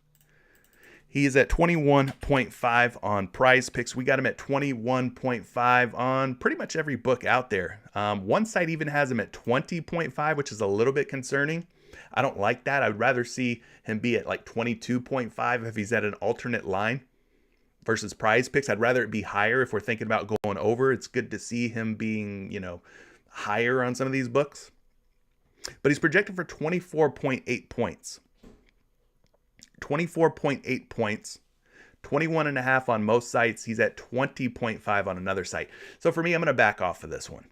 He is at 21.5 on PrizePicks. We got him at 21.5 on pretty much every book out there. One site even has him at 20.5, which is a little bit concerning. I don't like that. I'd rather see him be at like 22.5 if he's at an alternate line versus PrizePicks. I'd rather it be higher if we're thinking about going over. It's good to see him being, higher on some of these books. But he's projected for 24.8 points. 24.8 points, 21.5 on most sites. He's at 20.5 on another site. So for me, I'm going to back off of this one.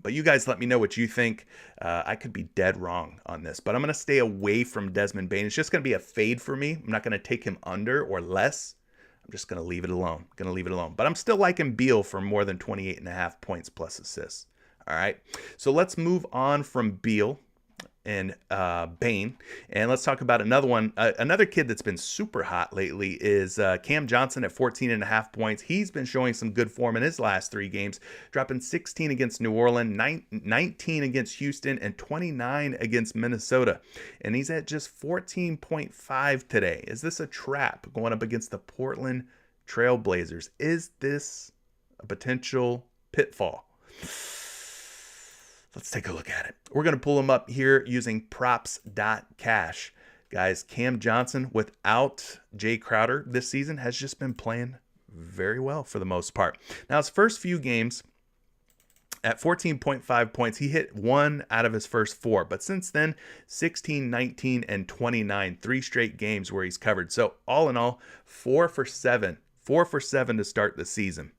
But you guys let me know what you think. I could be dead wrong on this, but I'm going to stay away from Desmond Bane. It's just going to be a fade for me. I'm not going to take him under or less. I'm just going to leave it alone. But I'm still liking Beal for more than 28.5 points plus assists. All right. So let's move on from Beal and Bane, and let's talk about another one. Another kid that's been super hot lately is Cam Johnson at 14.5 points. He's been showing some good form in his last 3 games, dropping 16 against New Orleans, 19 against Houston, and 29 against Minnesota. And he's at just 14.5 today. Is this a trap going up against the Portland Trail Blazers? Is this a potential pitfall? Let's take a look at it. We're going to pull him up here using props.cash. Guys, Cam Johnson without Jay Crowder this season has just been playing very well for the most part. Now, his first few games at 14.5 points, he hit 1 out of his first 4. But since then, 16, 19, and 29, 3 straight games where he's covered. So all in all, 4 for 7. 4 for 7 to start the season.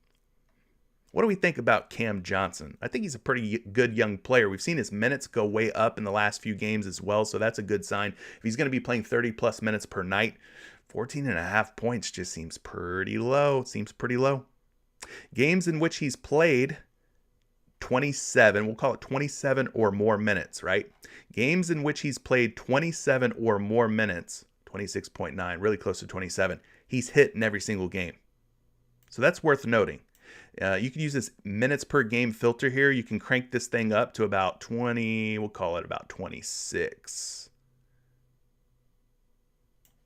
What do we think about Cam Johnson? I think he's a pretty good young player. We've seen his minutes go way up in the last few games as well, so that's a good sign. If he's going to be playing 30-plus minutes per night, 14.5 points just seems pretty low. Games in which he's played 27, we'll call it 27 or more minutes, right? Games in which he's played 27 or more minutes, 26.9, really close to 27, he's hit in every single game. So that's worth noting. You can use this minutes per game filter here. You can crank this thing up to about 20, we'll call it about 26.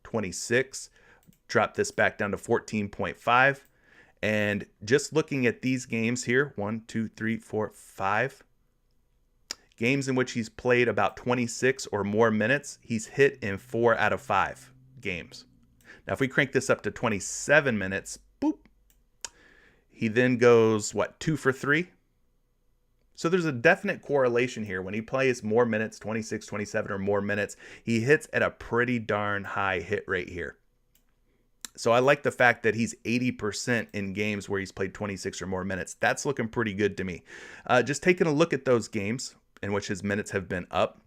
26. Drop this back down to 14.5. And just looking at these games here, 1, 2, 3, 4, 5. Games in which he's played about 26 or more minutes, he's hit in 4 out of 5 games. Now, if we crank this up to 27 minutes, boop. He then goes, 2 for 3? So there's a definite correlation here. When he plays more minutes, 26, 27 or more minutes, he hits at a pretty darn high hit rate here. So I like the fact that he's 80% in games where he's played 26 or more minutes. That's looking pretty good to me. Just taking a look at those games in which his minutes have been up.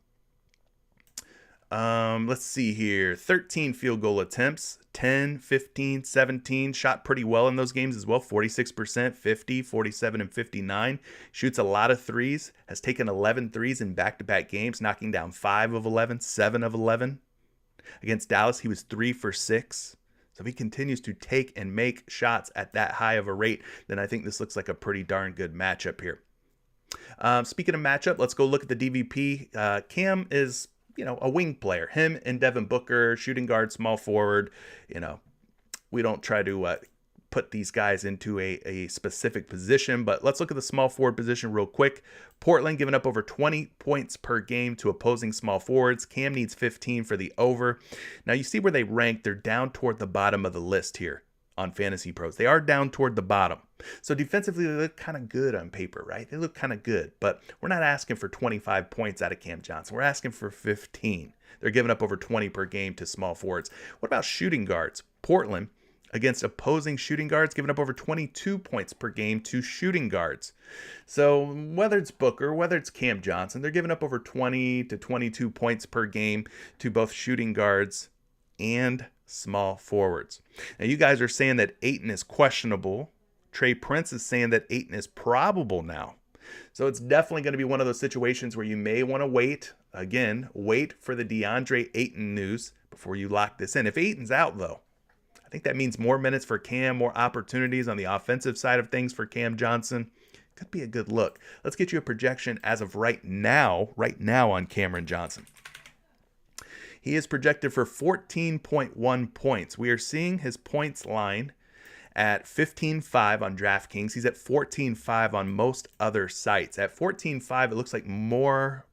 Let's see here. 13 field goal attempts, 10, 15, 17. Shot pretty well in those games as well. 46%, 50, 47, and 59. Shoots a lot of threes. Has taken 11 threes in back-to-back games, knocking down 5 of 11, 7 of 11. Against Dallas, he was 3 for 6. So if he continues to take and make shots at that high of a rate, then I think this looks like a pretty darn good matchup here. Speaking of matchup, let's go look at the DVP. Cam is a wing player. Him and Devin Booker, shooting guard, small forward. We don't try to put these guys into a specific position, but let's look at the small forward position real quick. Portland giving up over 20 points per game to opposing small forwards. Cam needs 15 for the over. Now you see where they rank. They're down toward the bottom of the list here on Fantasy Pros. They are down toward the bottom. So defensively, they look kind of good on paper, right? They look kind of good, but we're not asking for 25 points out of Cam Johnson. We're asking for 15. They're giving up over 20 per game to small forwards. What about shooting guards? Portland, against opposing shooting guards, giving up over 22 points per game to shooting guards. So whether it's Booker, whether it's Cam Johnson, they're giving up over 20 to 22 points per game to both shooting guards and small forwards. Now you guys are saying that Ayton is questionable. Trey Prince is saying that Ayton is probable now. So it's definitely going to be one of those situations where you may want to wait for the DeAndre Ayton news before you lock this in. If Ayton's out, though, I think that means more minutes for Cam, more opportunities on the offensive side of things for Cam Johnson. Could be a good look. Let's get you a projection as of right now on Cameron Johnson. He is projected for 14.1 points. We are seeing his points line at 15.5 on DraftKings. He's at 14.5 on most other sites. At 14.5, it looks like more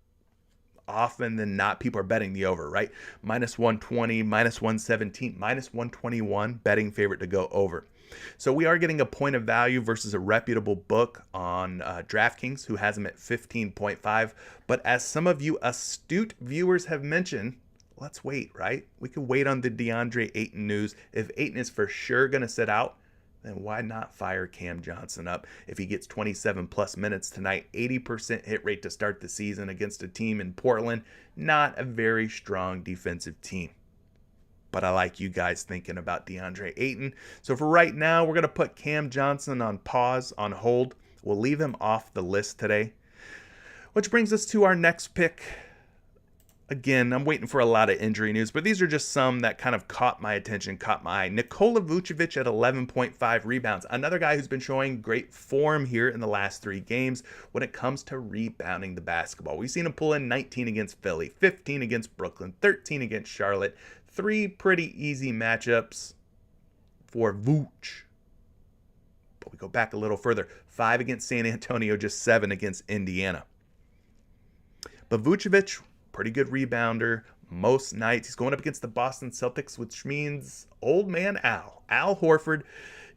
often than not, people are betting the over, right? Minus 120, minus 117, minus 121, betting favorite to go over. So we are getting a point of value versus a reputable book on DraftKings, who has him at 15.5. But as some of you astute viewers have mentioned, let's wait, right? We can wait on the DeAndre Ayton news. If Ayton is for sure going to sit out, then why not fire Cam Johnson up? If he gets 27 plus minutes tonight, 80% hit rate to start the season against a team in Portland, not a very strong defensive team. But I like you guys thinking about DeAndre Ayton. So for right now, we're going to put Cam Johnson on pause, on hold. We'll leave him off the list today. Which brings us to our next pick. Again, I'm waiting for a lot of injury news, but these are just some that kind of caught my attention, caught my eye. Nikola Vucevic at 11.5 rebounds. Another guy who's been showing great form here in the last 3 games when it comes to rebounding the basketball. We've seen him pull in 19 against Philly, 15 against Brooklyn, 13 against Charlotte. 3 pretty easy matchups for Vooch. But we go back a little further. 5 against San Antonio, just 7 against Indiana. But Vucevic, pretty good rebounder most nights. He's going up against the Boston Celtics, which means old man Al Horford,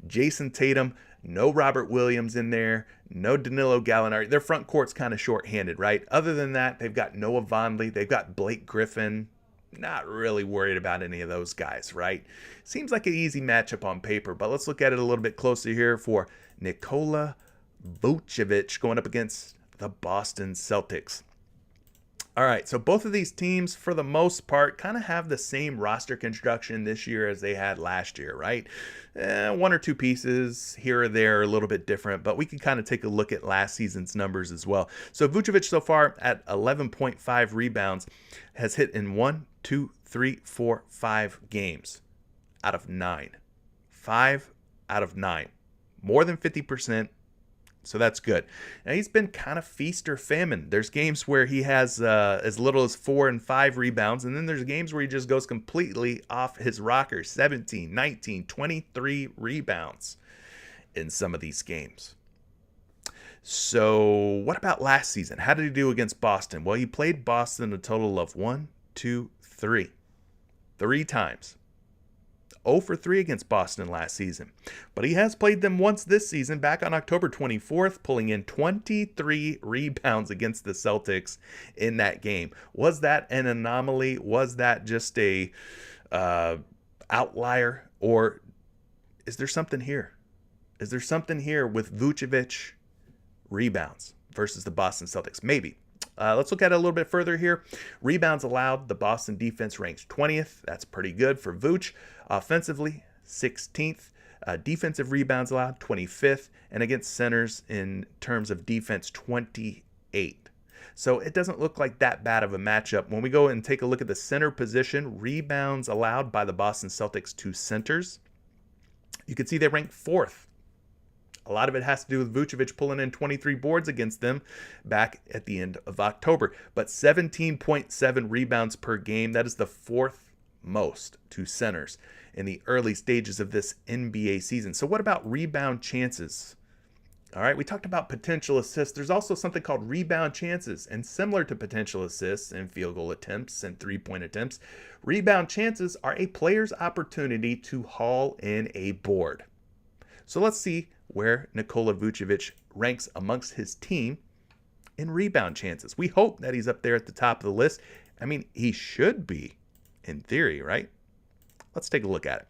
Jason Tatum, no Robert Williams in there, no Danilo Gallinari. Their front court's kind of short-handed, right? Other than that, they've got Noah Vonleh, they've got Blake Griffin. Not really worried about any of those guys, right? Seems like an easy matchup on paper, but let's look at it a little bit closer here for Nikola Vucevic going up against the Boston Celtics. All right, so both of these teams, for the most part, kind of have the same roster construction this year as they had last year, right? 1 or 2 pieces here or there are a little bit different, but we can kind of take a look at last season's numbers as well. So Vucevic so far at 11.5 rebounds has hit in 1, 2, 3, 4, 5 games out of 9. 5 out of 9. More than 50%. So that's good. Now he's been kind of feast or famine. There's games where he has as little as 4 and 5 rebounds, and then there's games where he just goes completely off his rocker. 17, 19, 23 rebounds in some of these games. So what about last season? How did he do against Boston? Well, he played Boston a total of 1, 2, 3. 3 times. 0 for 3 against Boston last season. But he has played them once this season, back on October 24th, pulling in 23 rebounds against the Celtics in that game. Was that an anomaly? Was that just a outlier? Or is there something here? Is there something here with Vucevic rebounds versus the Boston Celtics? Maybe. Let's look at it a little bit further here. Rebounds allowed, the Boston defense ranks 20th. That's pretty good for Vooch. Offensively, 16th. Defensive rebounds allowed, 25th. And against centers in terms of defense, 28th. So it doesn't look like that bad of a matchup. When we go and take a look at the center position, rebounds allowed by the Boston Celtics to centers, you can see they rank 4th. A lot of it has to do with Vucevic pulling in 23 boards against them back at the end of October. But 17.7 rebounds per game, that is the 4th most to centers in the early stages of this NBA season. So what about rebound chances? All right, we talked about potential assists. There's also something called rebound chances. And similar to potential assists and field goal attempts and three-point attempts, rebound chances are a player's opportunity to haul in a board. So let's see where Nikola Vucevic ranks amongst his team in rebound chances. We hope that he's up there at the top of the list. I mean, he should be in theory, right? Let's take a look at it.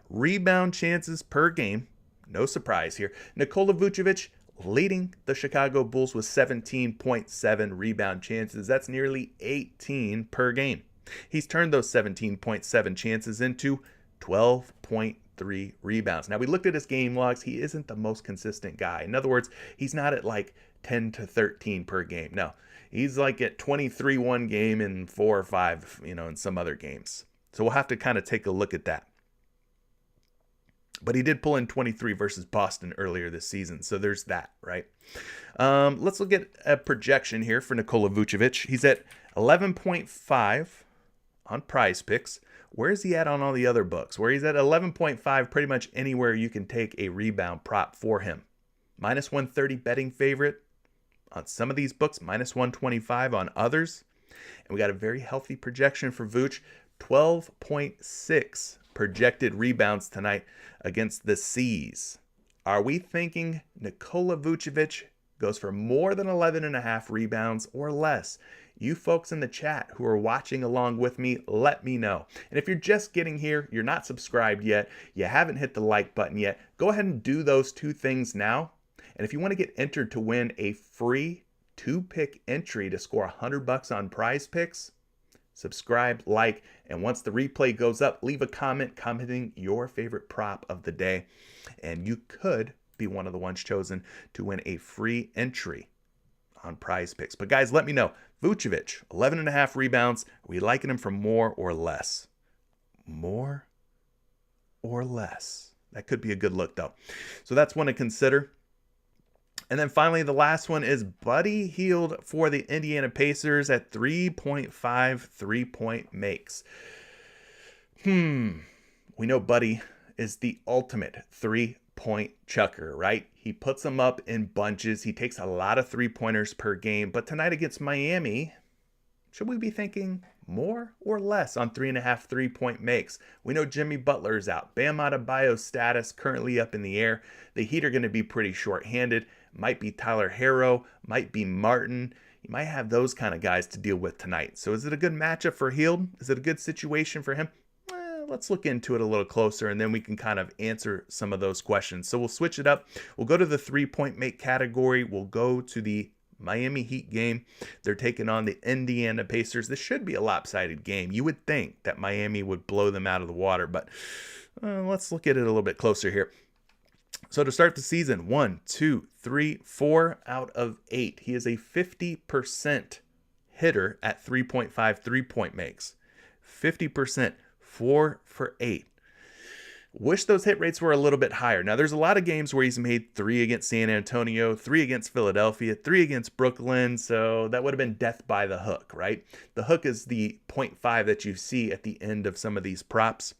Rebound chances per game. No surprise here. Nikola Vucevic leading the Chicago Bulls with 17.7 rebound chances. That's nearly 18 per game. He's turned those 17.7 chances into 12.3 rebounds. Now, we looked at his game logs. He isn't the most consistent guy. In other words, he's not at like 10 to 13 per game. No, he's like at 23 one game and 4 or 5, in some other games. So we'll have to kind of take a look at that. But he did pull in 23 versus Boston earlier this season. So there's that, right? Let's look at a projection here for Nikola Vucevic. He's at 11.5 on PrizePicks. Where is he at on all the other books? Where he's at 11.5, pretty much anywhere you can take a rebound prop for him. Minus 130 betting favorite on some of these books, minus 125 on others. And we got a very healthy projection for Vooch, 12.6 projected rebounds tonight against the C's. Are we thinking Nikola Vucevic goes for more than 11.5 rebounds or less? You folks in the chat who are watching along with me, let me know. And if you're just getting here, you're not subscribed yet, you haven't hit the like button yet, go ahead and do those two things now. And if you want to get entered to win a free 2-pick entry to score $100 on PrizePicks, subscribe, like, and once the replay goes up, leave a comment commenting your favorite prop of the day. And you could be one of the ones chosen to win a free entry on PrizePicks. But guys, let me know. Vucevic, 11.5 rebounds. Are we liking him for more or less? More or less? That could be a good look, though. So that's one to consider. And then finally, the last one is Buddy Hield for the Indiana Pacers at 3.5 3-point makes. We know Buddy is the ultimate 3-point chucker, right? He puts them up in bunches. He takes a lot of 3-pointers per game. But tonight against Miami, should we be thinking more or less on 3.5 3-point makes? We know Jimmy Butler is out. Bam Adebayo's status currently up in the air. The Heat are going to be pretty short-handed. Might be Tyler Herro, might be Martin. You might have those kind of guys to deal with tonight. So is it a good matchup for Hield? Is it a good situation for him? Let's look into it a little closer, and then we can kind of answer some of those questions. So we'll switch it up. We'll go to the 3-point make category. We'll go to the Miami Heat game. They're taking on the Indiana Pacers. This should be a lopsided game. You would think that Miami would blow them out of the water, but let's look at it a little bit closer here. So to start the season, 1, 2, 3, 4 out of 8. He is a 50% hitter at 3.5 3-point makes. 50%, 4 for 8. Wish those hit rates were a little bit higher. Now, there's a lot of games where he's made 3 against San Antonio, 3 against Philadelphia, 3 against Brooklyn, so that would have been death by the hook, right? The hook is the 0.5 that you see at the end of some of these props.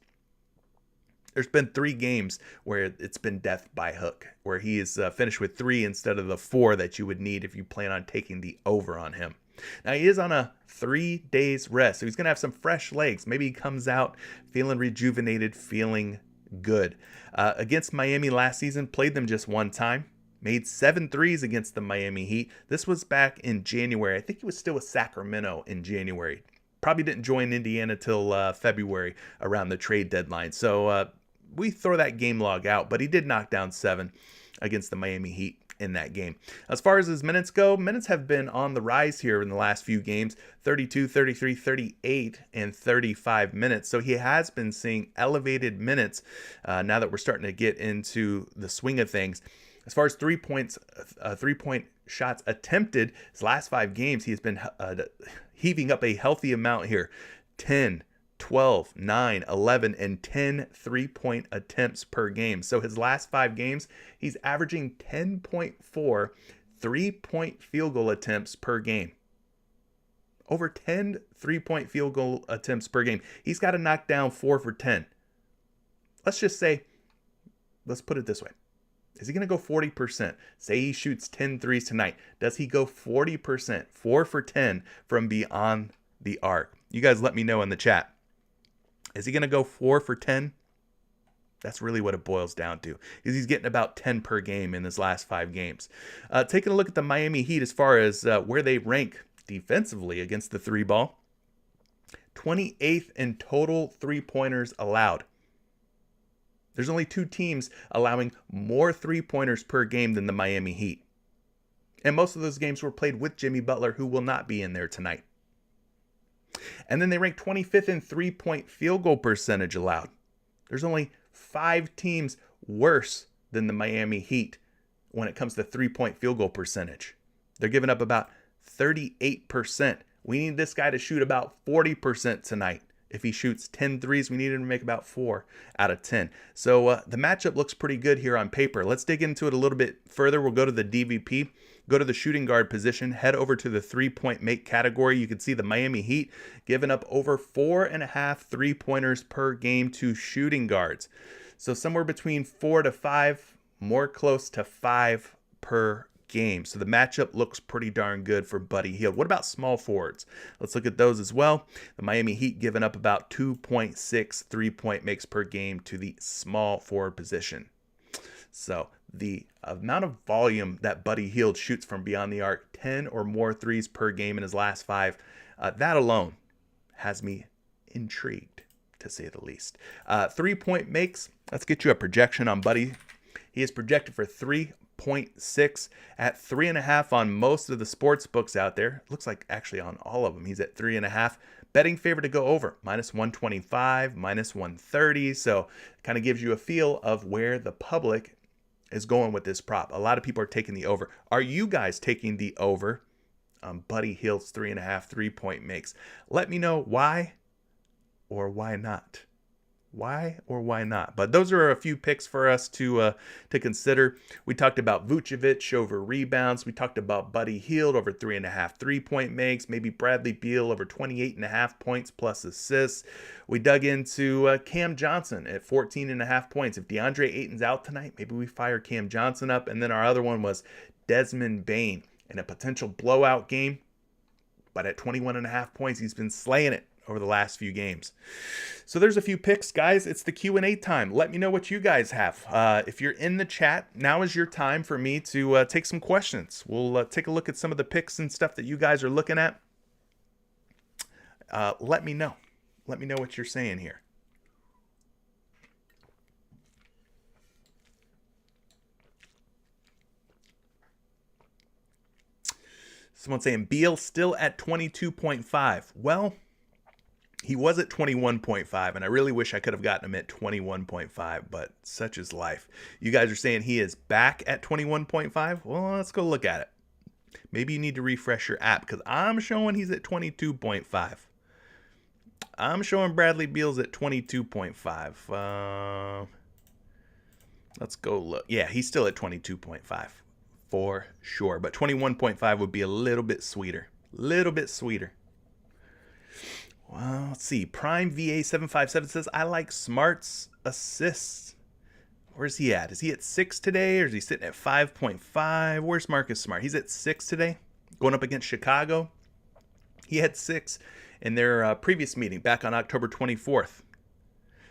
There's been 3 games where it's been death by hook, where he is finished with 3 instead of the 4 that you would need if you plan on taking the over on him. Now, he is on a 3 days rest, so he's going to have some fresh legs. Maybe he comes out feeling rejuvenated, feeling good. Against Miami last season, played them just one time. Made 7 threes against the Miami Heat. This was back in January. I think he was still with Sacramento in January. Probably didn't join Indiana till February around the trade deadline. So we throw that game log out, but he did knock down 7 against the Miami Heat in that game. As far as his minutes go, minutes have been on the rise here in the last few games, 32, 33, 38, and 35 minutes. So he has been seeing elevated minutes now that we're starting to get into the swing of things. As far as 3-point shots attempted, his last 5 games, he has been heaving up a healthy amount here. 10, 12, 9, 11, and 10 3-point attempts per game. So his last 5 games, he's averaging 10.4 3-point field goal attempts per game. Over 10 3-point field goal attempts per game. He's got to knock down 4 for 10. Let's put it this way. Is he going to go 40%? Say he shoots 10 threes tonight. Does he go 40%, 4 for 10 from beyond the arc? You guys let me know in the chat. Is he going to go 4 for 10? That's really what it boils down to. Is he's getting about 10 per game in his last 5 games. Taking a look at the Miami Heat as far as where they rank defensively against the 3 ball. 28th in total 3-pointers allowed. There's only 2 teams allowing more 3-pointers per game than the Miami Heat. And most of those games were played with Jimmy Butler, who will not be in there tonight. And then they rank 25th in 3-point field goal percentage allowed. There's only 5 teams worse than the Miami Heat when it comes to 3-point field goal percentage. They're giving up about 38%. We need this guy to shoot about 40% tonight. If he shoots 10 threes, we need him to make about 4 out of 10. So the matchup looks pretty good here on paper. Let's dig into it a little bit further. We'll go to the DVP, go to the shooting guard position, head over to the 3-point make category. You can see the Miami Heat giving up over 4.5 3-pointers per game to shooting guards. So somewhere between 4 to 5, more close to 5 per game. So the matchup looks pretty darn good for Buddy Hield. What about small forwards? Let's look at those as well. The Miami Heat giving up about 2.6 3-point makes per game to the small forward position. So the amount of volume that Buddy Hield shoots from beyond the arc, 10 or more threes per game in his last 5, that alone has me intrigued, to say the least. 3-point makes, let's get you a projection on Buddy. He is projected for 3.6 at 3.5 on most of the sports books out there. Looks like actually on all of them he's at 3.5. Betting favorite to go over, -125, -130. So kind of gives you a feel of where the public is going with this prop. A lot of people are taking the over. Are you guys taking the over on Buddy Hield's 3.5 3-point makes? Let me know why or why not. Why or why not? But those are a few picks for us to consider. We talked about Vucevic over rebounds. We talked about Buddy Hield over 3.5 3-point makes. Maybe Bradley Beal over 28.5 points plus assists. We dug into Cam Johnson at 14.5 points. If DeAndre Ayton's out tonight, maybe we fire Cam Johnson up. And then our other one was Desmond Bane in a potential blowout game. But at 21.5 points, he's been slaying it over the last few games. So there's a few picks, guys. It's the Q&A time. Let me know what you guys have. If you're in the chat, now is your time for me to take some questions. We'll take a look at some of the picks and stuff that you guys are looking at. Let me know. Let me know what you're saying here. Someone saying Beal still at 22.5. Well, he was at 21.5, and I really wish I could have gotten him at 21.5, but such is life. You guys are saying he is back at 21.5? Well, let's go look at it. Maybe you need to refresh your app, because I'm showing he's at 22.5. I'm showing Bradley Beal's at 22.5. Let's go look. Yeah, he's still at 22.5 for sure, but 21.5 would be a little bit sweeter. Little bit sweeter. Well, let's see. Prime VA757 says, I like Smart's assists. Where's he at? Is he at 6 today, or is he sitting at 5.5? Where's Marcus Smart? He's at 6 today, going up against Chicago. He had 6 in their previous meeting back on October 24th.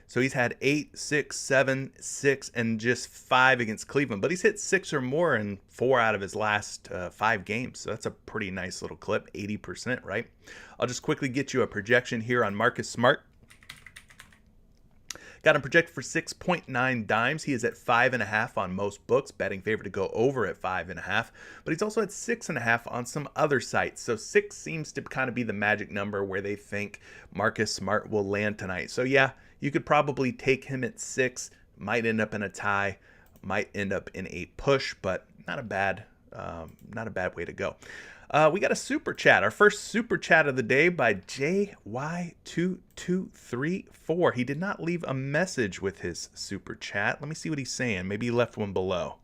So he's had 8, 6, 7, 6, and just 5 against Cleveland. But he's hit 6 or more in 4 out of his last 5 games. So that's a pretty nice little clip, 80%, right? I'll just quickly get you a projection here on Marcus Smart. Got him projected for 6.9 dimes. He is at 5.5 on most books. Betting favorite to go over at 5.5. But he's also at 6.5 on some other sites. So 6 seems to kind of be the magic number where they think Marcus Smart will land tonight. So yeah, you could probably take him at 6. Might end up in a tie. Might end up in a push, but not a bad way to go. We got a super chat. Our first super chat of the day by JY2234. He did not leave a message with his super chat. Let me see what he's saying. Maybe he left one below.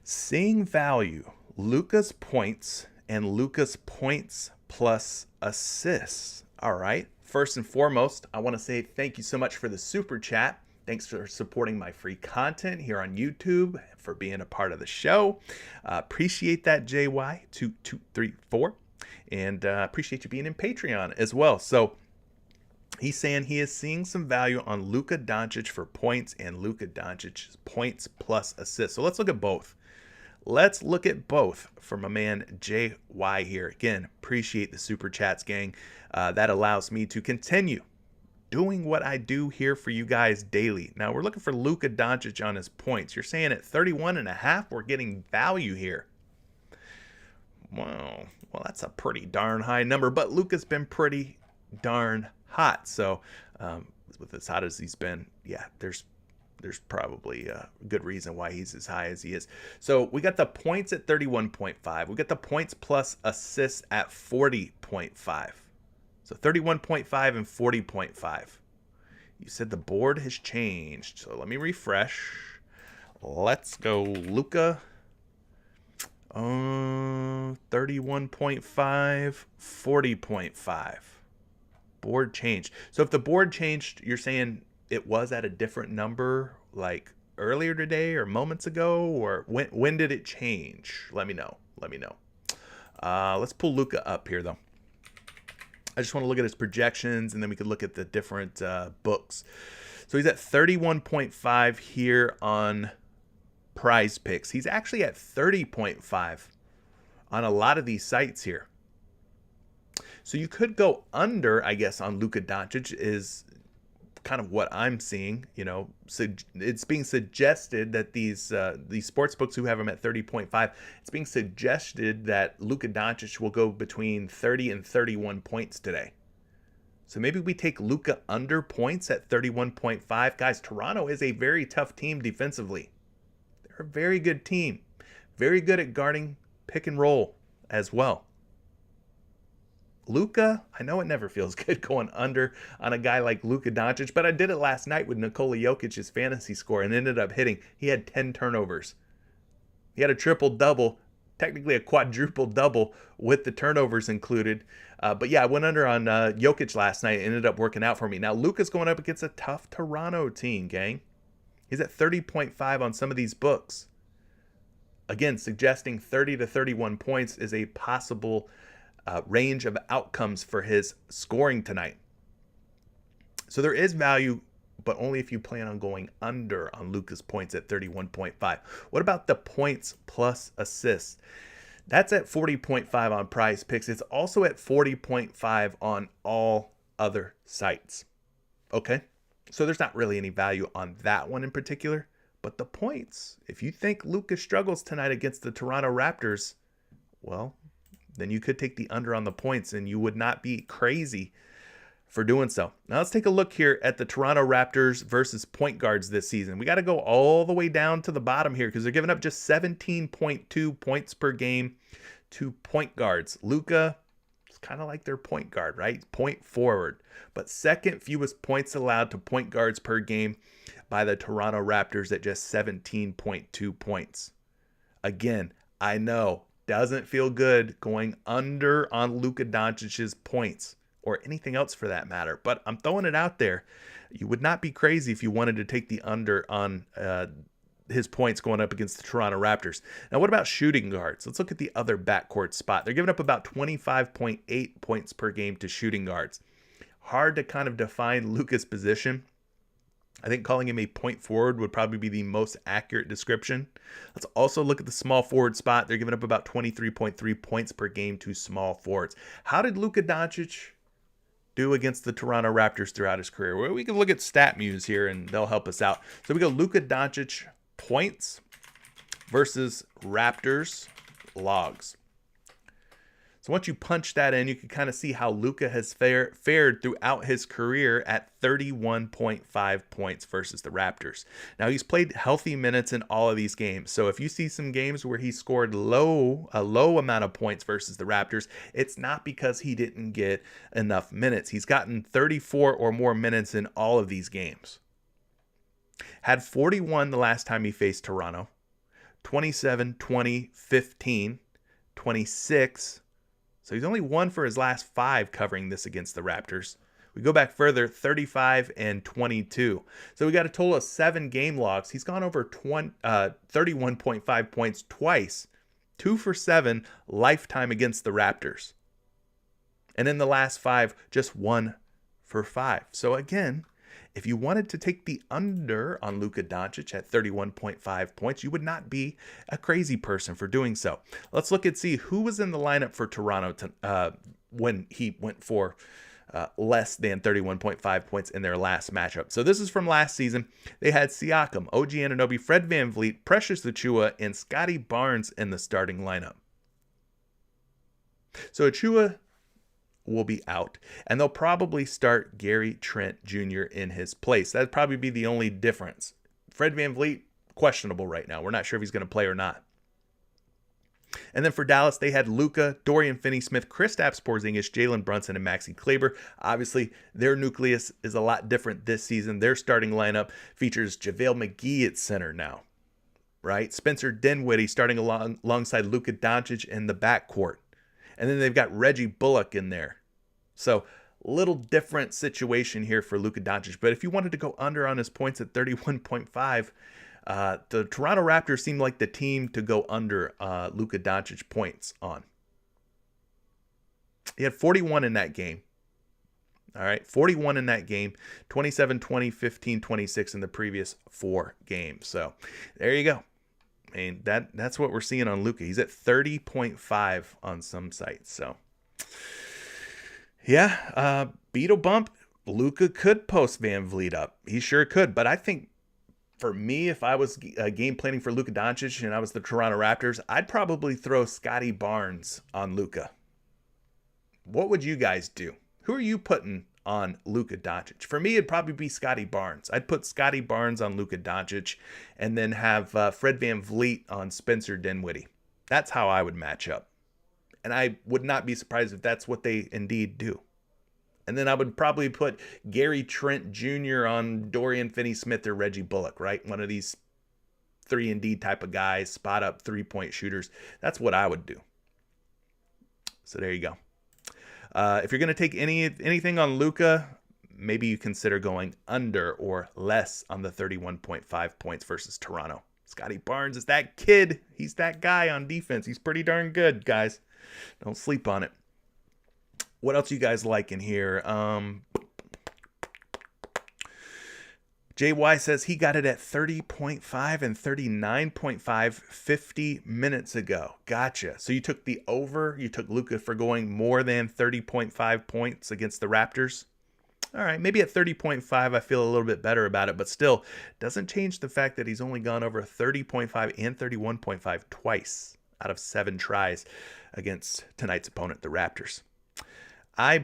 Seeing value, Luka's points and Luka's points plus assists. All right. First and foremost, I want to say thank you so much for the super chat. Thanks for supporting my free content here on YouTube, for being a part of the show. Appreciate that, JY2234. And appreciate you being in Patreon as well. So he's saying he is seeing some value on Luka Doncic for points and Luka Doncic's points plus assists. So let's look at both. Let's look at both for my man JY here. Again, appreciate the super chats, gang. That allows me to continue doing what I do here for you guys daily. Now, we're looking for Luka Doncic on his points. You're saying at 31.5, we're getting value here. Wow. Well, that's a pretty darn high number, but Luka's been pretty darn hot. So, with as hot as he's been, yeah, there's probably a good reason why he's as high as he is. So, we got the points at 31.5. We got the points plus assists at 40.5. So 31.5 and 40.5. You said the board has changed. So let me refresh. Let's go Luka. 31.5, 40.5. Board changed. So if the board changed, you're saying it was at a different number like earlier today or moments ago? Or when did it change? Let me know. Let's pull Luka up here, though. I just want to look at his projections, and then we could look at the different books. So he's at 31.5 here on PrizePicks. He's actually at 30.5 on a lot of these sites here. So you could go under, I guess, on Luka Doncic is kind of what I'm seeing. You know, so it's being suggested that these sports books who have him at 30.5, it's being suggested that Luka Doncic will go between 30 and 31 points today. So maybe we take Luka under points at 31.5. Guys, Toronto is a very tough team defensively. They're a very good team. Very good at guarding pick and roll as well. Luka, I know it never feels good going under on a guy like Luka Doncic, but I did it last night with Nikola Jokic's fantasy score and ended up hitting. He had 10 turnovers. He had a triple-double, technically a quadruple-double with the turnovers included. But yeah, I went under on Jokic last night. It ended up working out for me. Now, Luka's going up against a tough Toronto team, gang. He's at 30.5 on some of these books. Again, suggesting 30 to 31 points is a possible range of outcomes for his scoring tonight. So there is value, but only if you plan on going under on Luka's points at 31.5. What about the points plus assists? That's at 40.5 on PrizePicks. It's also at 40.5 on all other sites. Okay, so there's not really any value on that one in particular, but the points, if you think Luka struggles tonight against the Toronto Raptors, well, then you could take the under on the points and you would not be crazy for doing so. Now let's take a look here at the Toronto Raptors versus point guards this season. We got to go all the way down to the bottom here because they're giving up just 17.2 points per game to point guards. Luka is kind of like their point guard, right? Point forward. But second fewest points allowed to point guards per game by the Toronto Raptors at just 17.2 points. Again, I know doesn't feel good going under on Luka Doncic's points or anything else for that matter, but I'm throwing it out there. You would not be crazy if you wanted to take the under on his points going up against the Toronto Raptors. Now, what about shooting guards? Let's look at the other backcourt spot. They're giving up about 25.8 points per game to shooting guards. Hard to kind of define Luka's position. I think calling him a point forward would probably be the most accurate description. Let's also look at the small forward spot. They're giving up about 23.3 points per game to small forwards. How did Luka Doncic do against the Toronto Raptors throughout his career? Well, we can look at StatMuse here and they'll help us out. So we go Luka Doncic points versus Raptors logs. So once you punch that in, you can kind of see how Luka has fared throughout his career at 31.5 points versus the Raptors. Now, he's played healthy minutes in all of these games. So if you see some games where he scored a low amount of points versus the Raptors, it's not because he didn't get enough minutes. He's gotten 34 or more minutes in all of these games. Had 41 the last time he faced Toronto, 27, 20, 15, 26. So he's only won for his last 5 covering this against the Raptors. We go back further, 35 and 22. So we got a total of 7 game logs. He's gone over 31.5 points twice, 2 for 7 lifetime against the Raptors. And in the last 5, just 1 for 5. So again, if you wanted to take the under on Luka Doncic at 31.5 points, you would not be a crazy person for doing so. Let's look and see who was in the lineup for Toronto when he went for less than 31.5 points in their last matchup. So this is from last season. They had Siakam, OG Anunoby, Fred VanVleet, Precious Achiuwa, and Scotty Barnes in the starting lineup. So Achiuwa will be out, and they'll probably start Gary Trent Jr. in his place. That'd probably be the only difference. Fred VanVleet, questionable right now. We're not sure if he's going to play or not. And then for Dallas, they had Luka, Dorian Finney-Smith, Kristaps Porzingis, Jalen Brunson, and Maxi Kleber. Obviously, their nucleus is a lot different this season. Their starting lineup features JaVale McGee at center now, right? Spencer Dinwiddie starting alongside Luka Doncic in the backcourt. And then they've got Reggie Bullock in there. So, little different situation here for Luka Doncic. But if you wanted to go under on his points at 31.5, the Toronto Raptors seem like the team to go under Luka Doncic points on. He had 41 in that game. All right, 41 in that game, 27, 20, 15, 26 in the previous 4 games. So, there you go. I mean, that's what we're seeing on Luka. He's at 30.5 on some sites. So, yeah, Beetle bump. Luka could post VanVleet up. He sure could. But I think for me, if I was game planning for Luka Doncic and I was the Toronto Raptors, I'd probably throw Scotty Barnes on Luka. What would you guys do? Who are you putting on Luka Doncic? For me, it'd probably be Scotty Barnes. I'd put Scotty Barnes on Luka Doncic and then have Fred VanVleet on Spencer Dinwiddie. That's how I would match up. And I would not be surprised if that's what they indeed do. And then I would probably put Gary Trent Jr. on Dorian Finney-Smith or Reggie Bullock, right? One of these 3-and-D type of guys, spot up 3-point shooters. That's what I would do. So there you go. If you're going to take anything on Luka, maybe you consider going under or less on the 31.5 points versus Toronto. Scotty Barnes is that kid. He's that guy on defense. He's pretty darn good, guys. Don't sleep on it. What else you guys like in here? JY says he got it at 30.5 and 39.5 50 minutes ago. Gotcha. So you took the over. You took Luka for going more than 30.5 points against the Raptors. All right, maybe at 30.5, I feel a little bit better about it, but still doesn't change the fact that he's only gone over 30.5 and 31.5 twice out of 7 tries against tonight's opponent, the Raptors.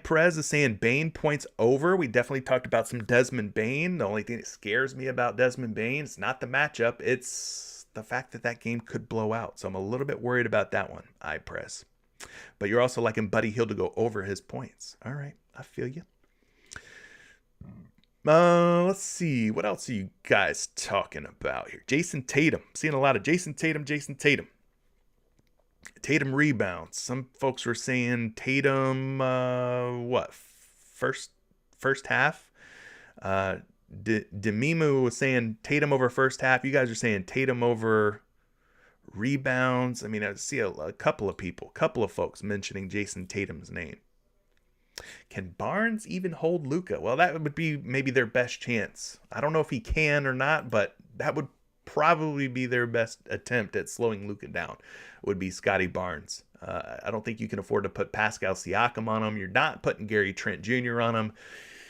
Prez is saying Bane points over. We definitely talked about some Desmond Bane. The only thing that scares me about Desmond Bane is not the matchup. It's the fact that that game could blow out. So I'm a little bit worried about that one, Prez. But you're also liking Buddy Hield to go over his points. All right, I feel you. Let's see. What else are you guys talking about here? Jason Tatum. Seeing a lot of Jason Tatum. Tatum rebounds. Some folks were saying Tatum, first half. Demimu was saying Tatum over first half. You guys are saying Tatum over rebounds. I mean, I see a couple of people, couple of folks mentioning Jason Tatum's name. Can Barnes even hold Luka? Well, that would be maybe their best chance. I don't know if he can or not, but that would probably be their best attempt at slowing Luka down, would be Scotty Barnes. I don't think you can afford to put Pascal Siakam on him. You're not putting Gary Trent Jr. on him.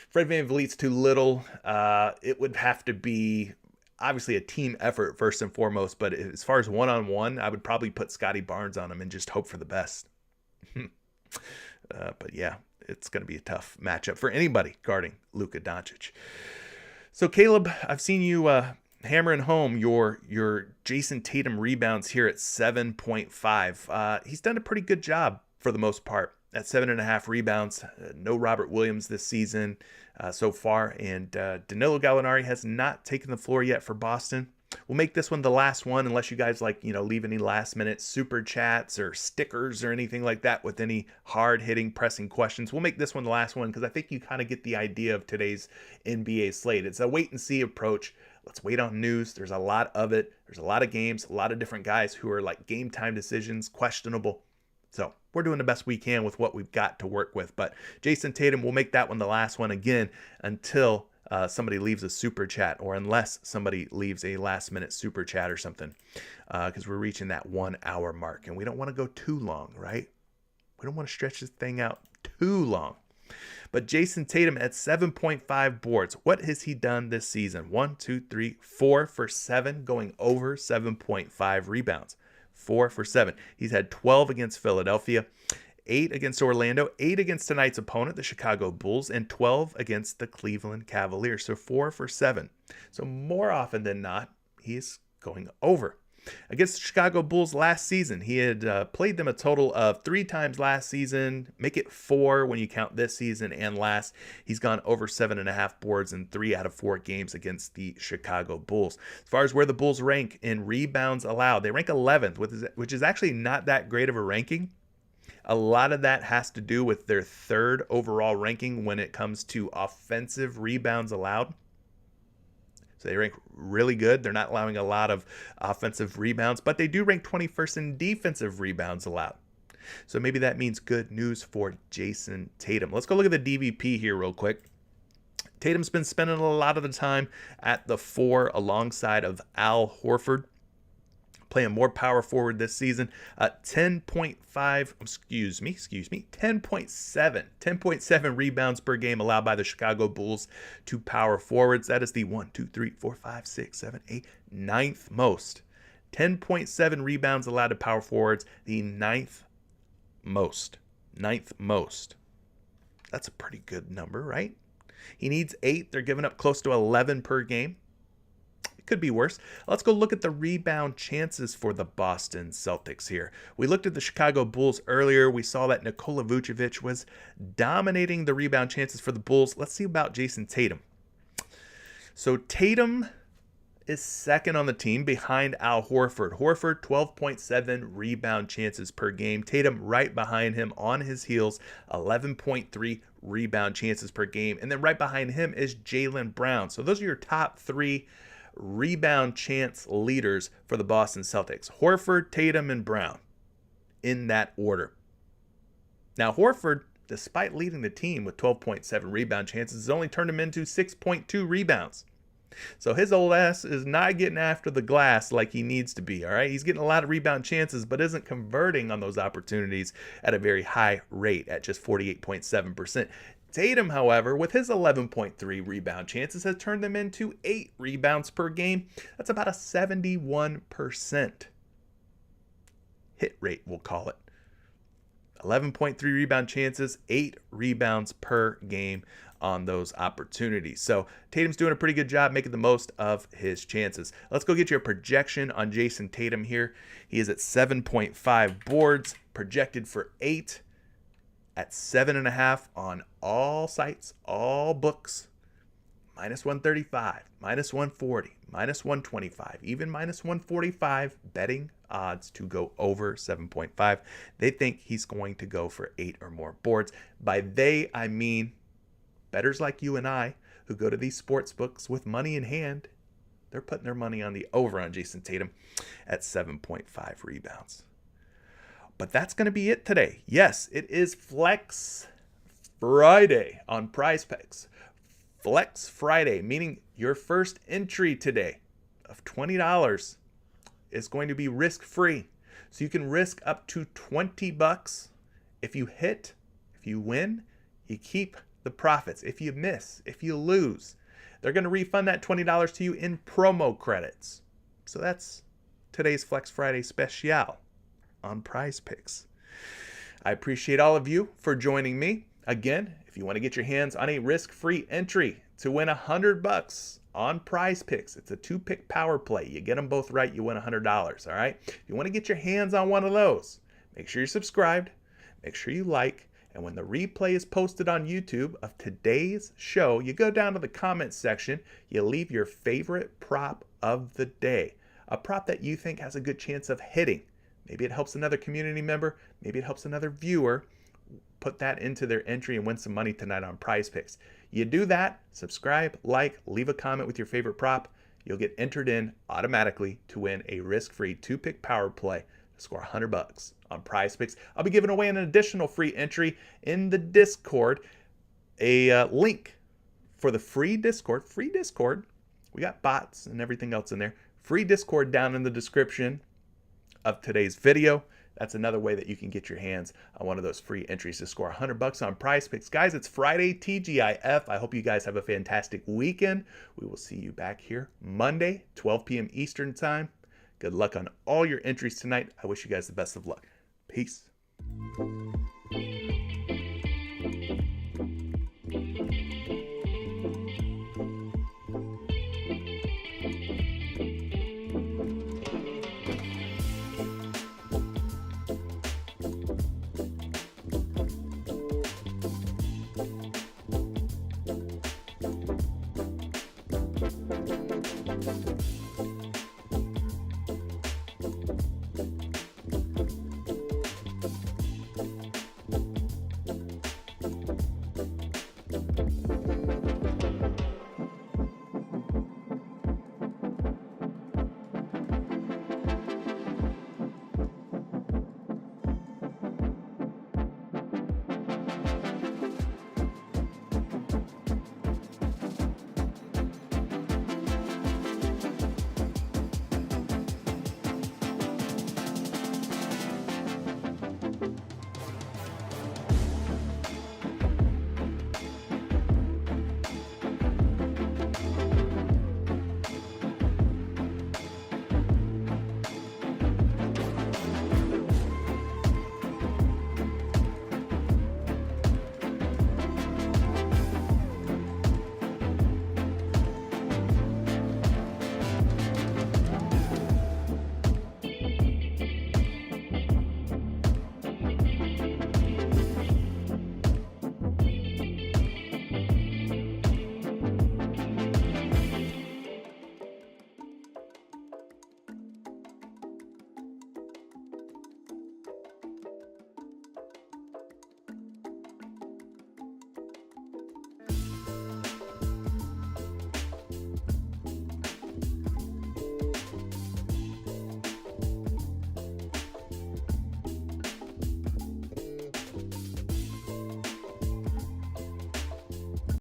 Fred VanVleet's too little. It would have to be obviously a team effort first and foremost, but as far as one-on-one, I would probably put Scotty Barnes on him and just hope for the best. But yeah, it's going to be a tough matchup for anybody guarding Luka Doncic. So Caleb, I've seen you hammering home your Jason Tatum rebounds here at 7.5. He's done a pretty good job for the most part at 7.5 rebounds. No Robert Williams this season so far, and Danilo Gallinari has not taken the floor yet for Boston. We'll make this one the last one, unless you guys leave any last minute super chats or stickers or anything like that with any hard hitting pressing questions. We'll make this one the last one because I think you kind of get the idea of today's NBA slate. It's a wait and see approach. Let's wait on news. There's a lot of it. There's a lot of games, a lot of different guys who are like game time decisions, questionable. So we're doing the best we can with what we've got to work with. But Jason Tatum, we'll make that one the last one again until somebody leaves a super chat, or unless somebody leaves a last minute super chat or something, because we're reaching that 1 hour mark and we don't want to go too long, right? We don't want to stretch this thing out too long. But Jason Tatum at 7.5 boards. What has he done this season? 1, 2, 3, 4 for 7, going over 7.5 rebounds. 4 for 7. He's had 12 against Philadelphia, 8 against Orlando, 8 against tonight's opponent, the Chicago Bulls, and 12 against the Cleveland Cavaliers. So 4 for 7. So more often than not, he's going over. Against the Chicago Bulls last season, he had played them a total of 3 times last season. Make it 4 when you count this season and last. He's gone over 7.5 boards in 3 out of 4 games against the Chicago Bulls. As far as where the Bulls rank in rebounds allowed, they rank 11th, which is actually not that great of a ranking. A lot of that has to do with their 3rd overall ranking when it comes to offensive rebounds allowed. So they rank really good. They're not allowing a lot of offensive rebounds, but they do rank 21st in defensive rebounds allowed. So maybe that means good news for Jason Tatum. Let's go look at the DVP here real quick. Tatum's been spending a lot of the time at the 4 alongside of Al Horford, playing more power forward this season. 10.7 rebounds per game allowed by the Chicago Bulls to power forwards. That is the 9th most. 10.7 rebounds allowed to power forwards, the 9th most. That's a pretty good number, right? He needs 8. They're giving up close to 11 per game. Could be worse. Let's go look at the rebound chances for the Boston Celtics here. We looked at the Chicago Bulls earlier. We saw that Nikola Vucevic was dominating the rebound chances for the Bulls. Let's see about Jason Tatum. So Tatum is 2nd on the team behind Al Horford. Horford, 12.7 rebound chances per game. Tatum right behind him on his heels, 11.3 rebound chances per game. And then right behind him is Jaylen Brown. So those are your top 3 rebound chance leaders for the Boston Celtics. Horford, Tatum, and Brown in that order. Now, Horford, despite leading the team with 12.7 rebound chances, has only turned him into 6.2 rebounds. So his old ass is not getting after the glass like he needs to be, all right? He's getting a lot of rebound chances, but isn't converting on those opportunities at a very high rate at just 48.7%. Tatum, however, with his 11.3 rebound chances, has turned them into 8 rebounds per game. That's about a 71% hit rate, we'll call it. 11.3 rebound chances, 8 rebounds per game on those opportunities. So Tatum's doing a pretty good job making the most of his chances. Let's go get you a projection on Jason Tatum here. He is at 7.5 boards, projected for 8. At 7.5 on all sites, all books, minus 135, minus 140, minus 125, even minus 145 betting odds to go over 7.5. They think he's going to go for 8 or more boards. By they, I mean bettors like you and I who go to these sports books with money in hand, they're putting their money on the over on Jason Tatum at 7.5 rebounds. But that's going to be it today. Yes, it is Flex Friday on PrizePicks. Flex Friday, meaning your first entry today of $20 is going to be risk-free. So you can risk up to $20. If you hit, if you win, you keep the profits. If you miss, if you lose, they're going to refund that $20 to you in promo credits. So that's today's Flex Friday special on PrizePicks. I appreciate all of you for joining me. Again, if you want to get your hands on a risk-free entry to win $100 on PrizePicks, it's a 2-pick power play. You get them both right, you win $100, all right? If you want to get your hands on one of those, make sure you're subscribed, make sure you like, and when the replay is posted on YouTube of today's show, you go down to the comments section, you leave your favorite prop of the day, a prop that you think has a good chance of hitting. Maybe it helps another community member, maybe it helps another viewer put that into their entry and win some money tonight on PrizePicks. You do that, subscribe, like, leave a comment with your favorite prop, you'll get entered in automatically to win a risk-free 2-pick power play to score $100 on PrizePicks. I'll be giving away an additional free entry in the Discord, a link for the free Discord. We got bots and everything else in there. Free Discord down in the description of today's video. That's another way that you can get your hands on one of those free entries to score $100 on PrizePicks. Guys, it's Friday, TGIF. I hope you guys have a fantastic weekend. We will see you back here Monday, 12 p.m. Eastern Time. Good luck on all your entries tonight. I wish you guys the best of luck. Peace.